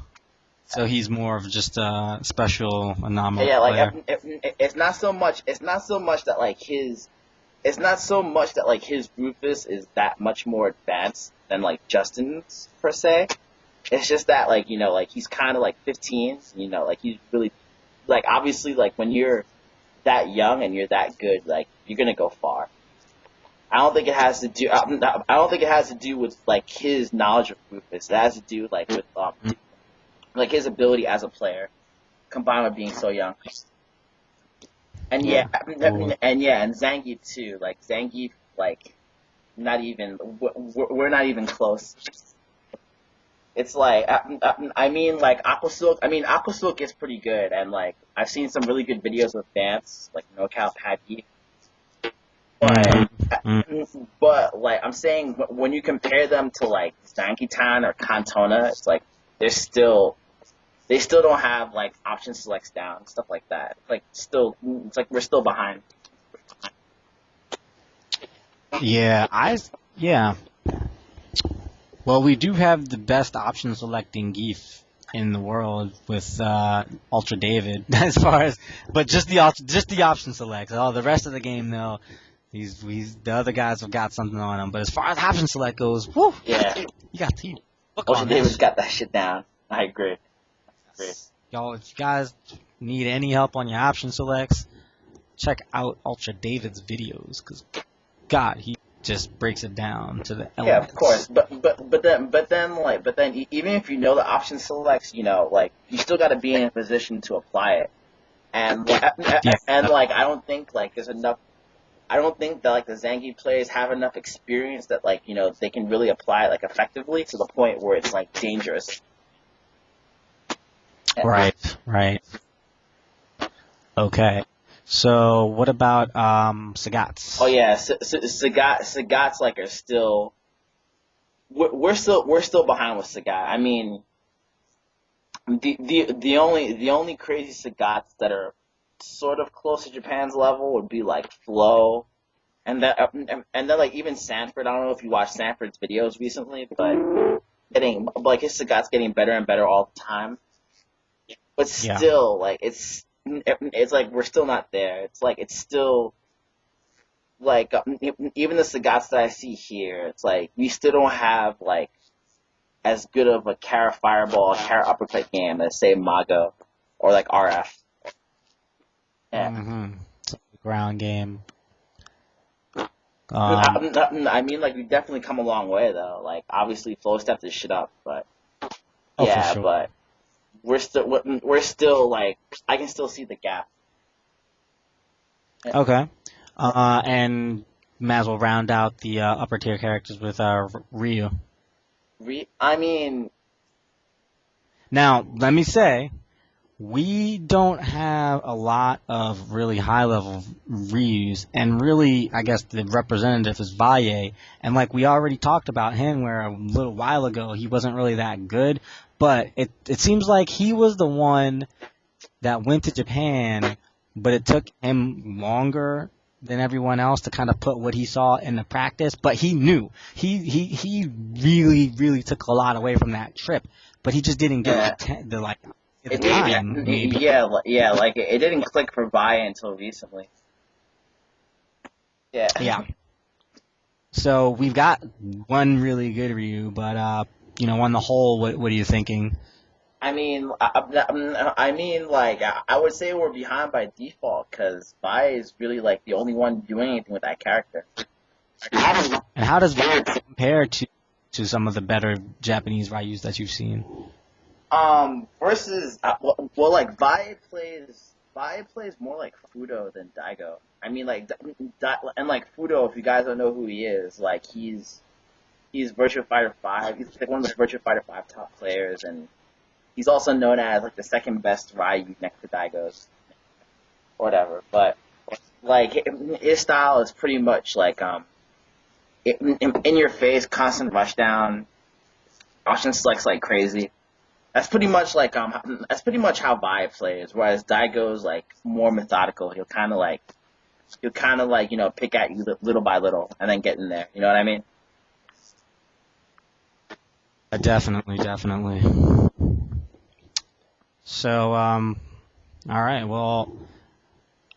So he's more of just a special anomaly yeah. Like player. it's not so much. It's not so much that like his. It's not so much that like his Rufus is that much more advanced than like Justin's per se. It's just that like like he's kind of like 15. Like he's really like obviously like when you're that young and you're that good, like you're gonna go far. I don't think it has to do. I don't think it has to do with like his knowledge of Rufus. It has to do like with like his ability as a player combined with being so young. And yeah, Yeah. Well, and Zangief too. Like Zangief, like not even we're not even close. It's like I mean like Aqua Silk. I mean Aqua Silk is pretty good, and like I've seen some really good videos with Vance, like NoCal Paddy. But mm, mm, but like I'm saying, when you compare them to like Zangitan or Cantona, it's like they're still they still don't have like option selects down, stuff like that. Like still, it's like we're still behind. yeah. Yeah. Well, we do have the best option selecting Geef in the world with Ultra David as far as, but just the option selects. Oh, the rest of the game though, he's the other guys have got something on him. But as far as option select goes, whoo, Yeah, you got to look Ocean on that David's shit. got that shit down. I agree. Y'all, if you guys need any help on your option selects, check out Ultra David's videos because God, he just breaks it down to the Yeah, of course. elements. But then even if you know the option selects, like you still got to be in a position to apply it. And Yeah. like I don't think like there's enough. I don't think that like the Zangief players have enough experience that like they can really apply it like effectively to the point where it's like dangerous. Right, right. Okay. So what about Oh Sagat's? yeah, Sagat's like are still we're still behind with Sagat. I mean, the only crazy Sagats that are sort of close to Japan's level would be like Flo, and then like even Sanford. I don't know if you watched Sanford's videos recently, but getting like his Sagat's getting better and better all the time. But Yeah. still, like it's like we're still not there. It's like it's still like even the Sagats that I see here, it's like we still don't have like as good of a Kara Fireball, Kara Uppercut game as say Mago or like RF. Yeah. Mm-hmm. Ground game. Um. I mean, like we definitely come a long way though. Like obviously, Flow stepped this shit up, but Oh, for yeah, sure. but we're still like I can still see the gap. Okay. And might as well round out the upper tier characters with Ryu. I mean, Now, let me say, we don't have a lot of really high level Ryus, and really, I guess the representative is Valle. And like we already talked about him, where a little while ago he wasn't really that good, but it seems like he was the one that went to Japan, but it took him longer than everyone else to kind of put what he saw into practice. But he knew he really really took a lot away from that trip, but he just didn't get yeah, the like the it time maybe. yeah, like it didn't click for Vaya until recently. Yeah. Yeah. So we've got one really good Ryu, but on the whole, what are you thinking? I mean, like I would say we're behind by default because Vi is really like the only one doing anything with that character. And how does Ryu compare to some of the better Japanese Ryus that you've seen? Versus well, like Vi plays more like Fudo than Daigo. I mean, like and like Fudo, if you guys don't know who he is, like he's Virtua Fighter 5. He's like one of the Virtua Fighter 5 top players, and he's also known as like the second best Ryu next to Daigo's or whatever. But like his style is pretty much like in your face, constant rush down, option selects like crazy, that's pretty much how Vi plays. Whereas Daigo's like more methodical. He'll kind of like pick at you little by little and then get in there. You know what I mean? Definitely, definitely. So, all right. Well,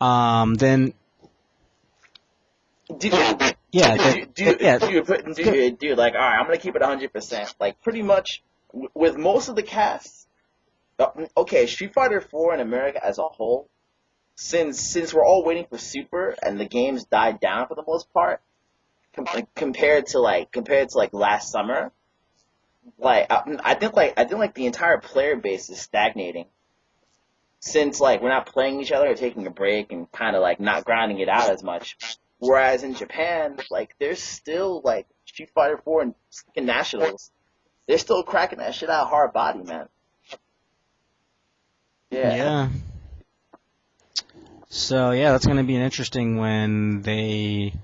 then, Dude, yeah, yeah. dude, like, all right, I'm gonna keep it 100%. Like, pretty much with most of the casts. Okay, Street Fighter 4 in America as a whole, since we're all waiting for Super and the games died down for the most part, compared to like last summer, I think like the entire player base is stagnating since like we're not playing each other or taking a break and kind of like not grinding it out as much. Whereas in Japan, like there's still like Street Fighter 4 and fucking Nationals, they're still cracking that shit out hard body, man. Yeah. Yeah. So yeah, that's going to be an interesting when I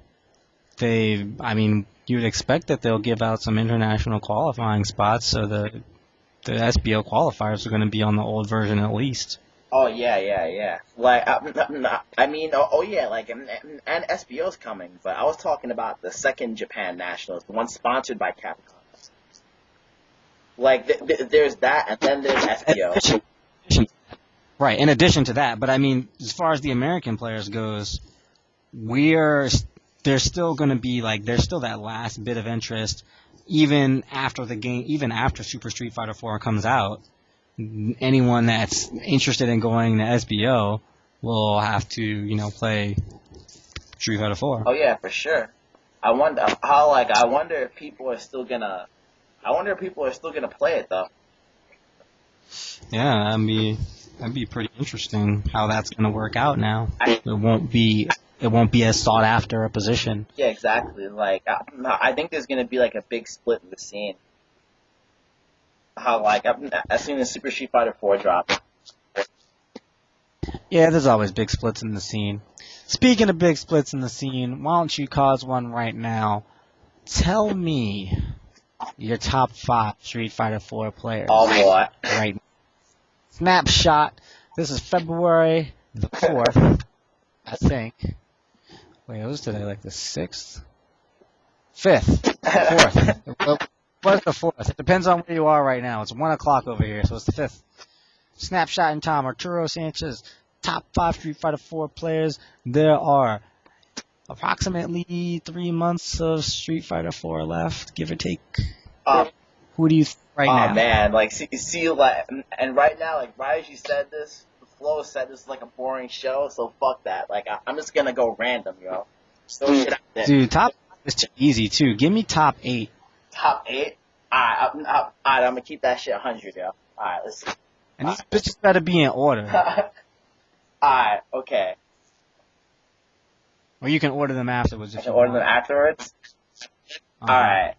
mean, you'd expect that they'll give out some international qualifying spots, so the SBO qualifiers are going to be on the old version at least. Oh yeah. Like I mean, yeah, like and SBO's coming, but I was talking about the second Japan Nationals, the one sponsored by Capcom. Like there's that, and then there's SBO. Right. In addition to that, but I mean, as far as the American players goes, there's still going to be like there's still that last bit of interest, even after the game, even after Super Street Fighter 4 comes out. Anyone that's interested in going to SBO will have to, play Street Fighter 4. Oh yeah, for sure. I wonder if people are still gonna play it though. Yeah, that'd be pretty interesting how that's going to work out now. It won't be as sought after a position. Yeah, exactly. Like I think there's gonna be like a big split in the scene. How like as soon as Super Street Fighter 4 drops. Yeah, there's always big splits in the scene. Speaking of big splits in the scene, why don't you cause one right now? Tell me your top 5 Street Fighter 4 players. Oh boy. Right now. Snapshot. This is February the 4th, I think. Wait, it was today like the 6th? 5th. 4th. What's the 4th? It depends on where you are right now. It's 1 o'clock over here, so it's the 5th. Snapshot in time. Arturo Sanchez, top 5 Street Fighter 4 players. There are approximately 3 months of Street Fighter 4 left, give or take. Who do you think right now? Oh man, like see, like, and right now, like right as you said this, the Flo said this is like a boring show, so fuck that. Like I'm just gonna go random, yo. So shit out there. Dude, top 5 is too easy too. Give me top 8. Top 8. Alright, I'm gonna keep that shit 100, yo. Alright, let's see. And these bitches better be in order. Alright, okay. Or you can order them afterwards if I can you order want. them afterwards. Alright.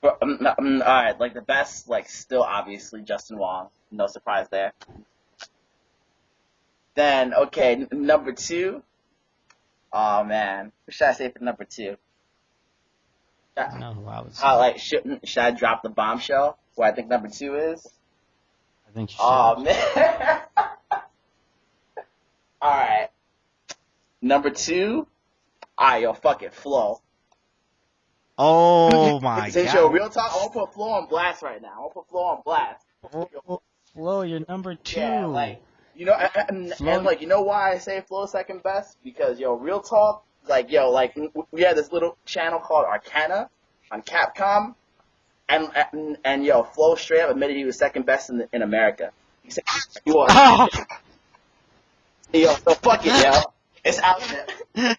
Alright, like the best, like still obviously Justin Wong. No surprise there. Then, okay, number 2. Oh man, what should I say for number 2? I know who I would say. Should I drop the bombshell where I think number 2 is? I think you should. Oh man. Alright. Number 2. Alright, yo, fuck it, Flo. Oh my Since god. yo, real talk, I want to put Flo on blast right now. I want to put Flo on blast. Oh, Flo, you're number 2. Yeah, like, and like, you know why I say Flo second best? Because, yo, real talk, like, yo, like, we had this little channel called Arcana on Capcom, and yo, Flo straight up admitted he was second best in America. He said he was. Oh. Yo, so fuck it, yo. It's out there.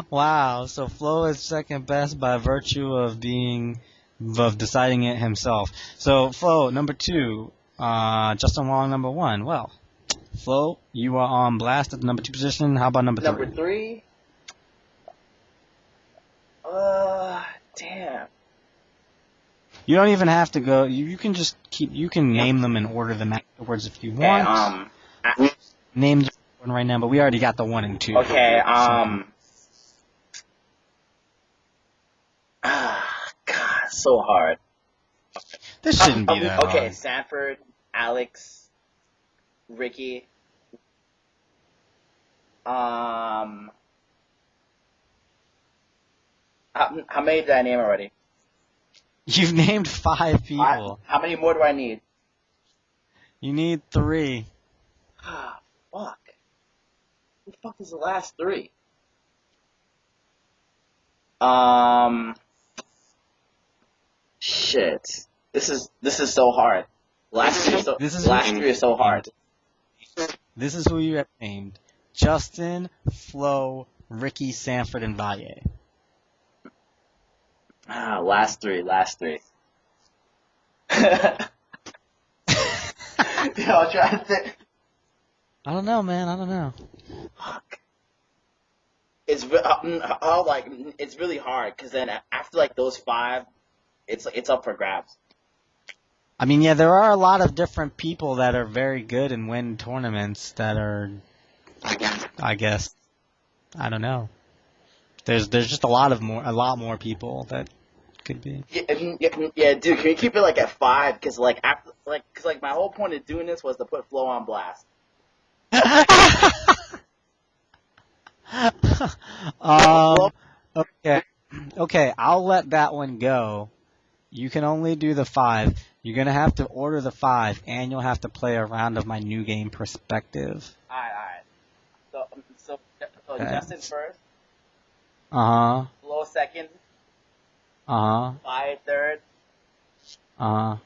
Wow, so Flo is second best by virtue of deciding it himself. So Flo, number 2, Justin Wong, number 1. Well, Flo, you are on blast at the number 2 position. How about number 3? Number 3? Damn. You don't even have to go. You can just you can name them and order them afterwards if you want. Name one right now, but we already got the 1 and 2. Okay, God, so hard. This shouldn't be that Okay, hard. Sanford, Alex, Ricky. Um, how many did I name already? You've named 5 people. How many more do I need? You need 3. Ah, fuck. Who the fuck is the last 3? Um, shit. This is so hard. This is who Last 3 is so hard. This is who you have named: Justin, Flo, Ricky, Sanford, and Valle. Last 3. Yo, I'll try to think. I don't know, man. I don't know. Fuck. It's it's really hard because then after like those 5, it's up for grabs. I mean, yeah, there are a lot of different people that are very good and win tournaments that are, I guess, I don't know. There's just a lot more people that could be. Yeah, dude. Can you keep it like at 5? Because my whole point of doing this was to put Flo on blast. Flo, Okay, I'll let that one go. You can only do the 5. You're gonna have to order the 5, and you'll have to play a round of my new game perspective. alright. So Okay. Justin first, Uh huh. Flo second, Uh huh. Vi third, Uh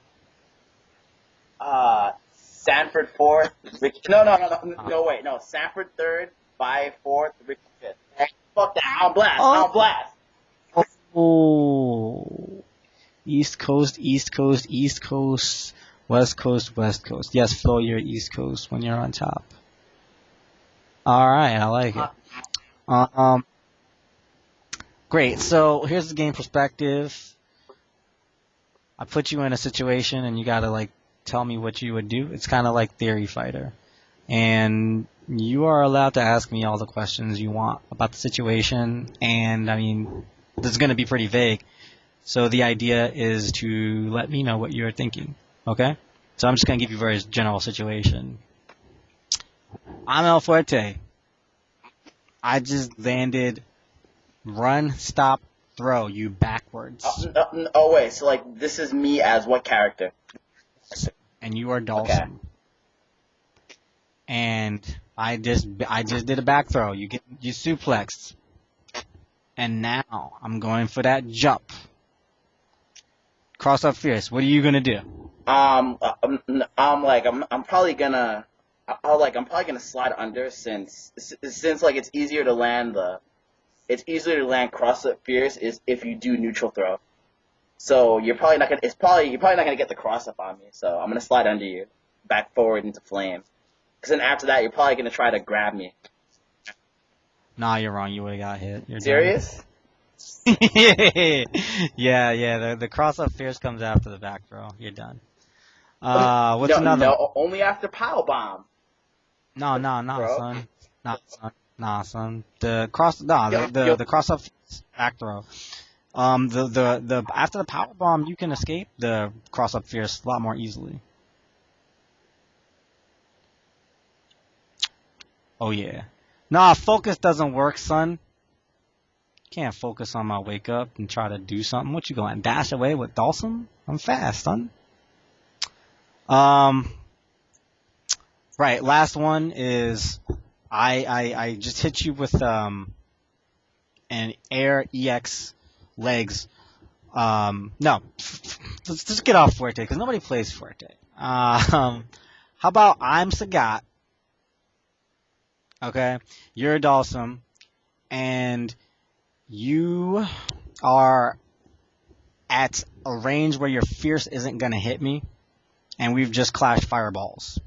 huh. Sanford fourth, Ricky. No, wait, no. Sanford third, Vi fourth, Ricky fifth. Fuck that. On blast. Oh. On blast. Oh. East Coast, East Coast, East Coast, West Coast, West Coast. Yes, Flo, you're East Coast when you're on top. Alright, I like it. Great, so here's the game perspective. I put you in a situation and you gotta, like, tell me what you would do. It's kinda like Theory Fighter. And you are allowed to ask me all the questions you want about the situation, and, I mean, this is gonna be pretty vague. So the idea is to let me know what you're thinking, okay? So I'm just going to give you a very general situation. I'm El Fuerte. I just landed run, stop, throw you backwards. Wait. So, like, this is me as what character? And you are Dawson. Okay. And I just did a back throw. You suplexed. And now I'm going for that jump. Cross up fierce. What are you gonna do? I'm probably gonna slide under since like it's easier to land cross up fierce is if you do neutral throw. So you're probably not gonna get the cross up on me. So I'm gonna slide under you, back forward into flame. Because then after that you're probably gonna try to grab me. Nah, you're wrong. You would have got hit. You're Serious? Done. Yeah. The cross up fierce comes after the back throw. You're done. What's another? No, only after power bomb. No, son. Nah, son. The cross up fierce, back throw. The after the power bomb, you can escape the cross up fierce a lot more easily. Oh yeah. Nah, focus doesn't work, son. Can't focus on my wake up and try to do something. What you going dash away with Dawson? I'm fast, son. Right. Last one is I just hit you with an air EX legs. No, let's just get off Fuerte because nobody plays Fuerte. How about I'm Sagat? Okay, you're Dawson, and you are at a range where your fierce isn't gonna hit me, and we've just clashed fireballs,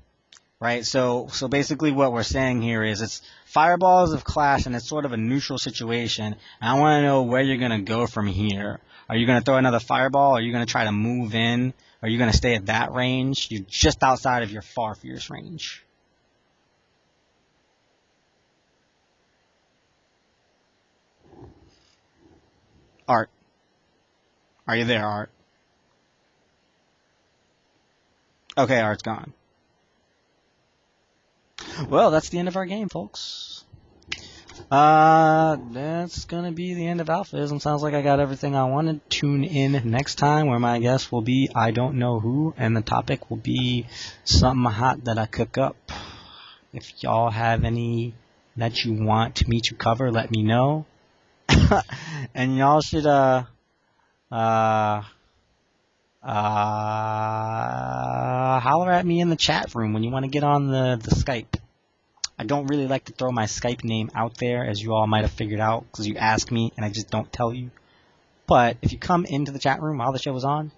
right? So basically what we're saying here is it's fireballs have clashed and it's sort of a neutral situation, and I want to know where you're gonna go from here. Are you gonna throw another fireball? Are you gonna try to move in? Are you gonna stay at that range? You're just outside of your far fierce range. Art. Are you there, Art? Okay, Art's gone. Well, that's the end of our game, folks. That's gonna be the end of AlphaISM. Sounds like I got everything I wanted. Tune in next time where my guest will be I don't know who, and the topic will be something hot that I cook up. If y'all have any that you want me to cover, let me know. And y'all should holler at me in the chat room when you want to get on the Skype. I don't really like to throw my Skype name out there, as you all might have figured out, because you ask me and I just don't tell you. But if you come into the chat room while the show is on,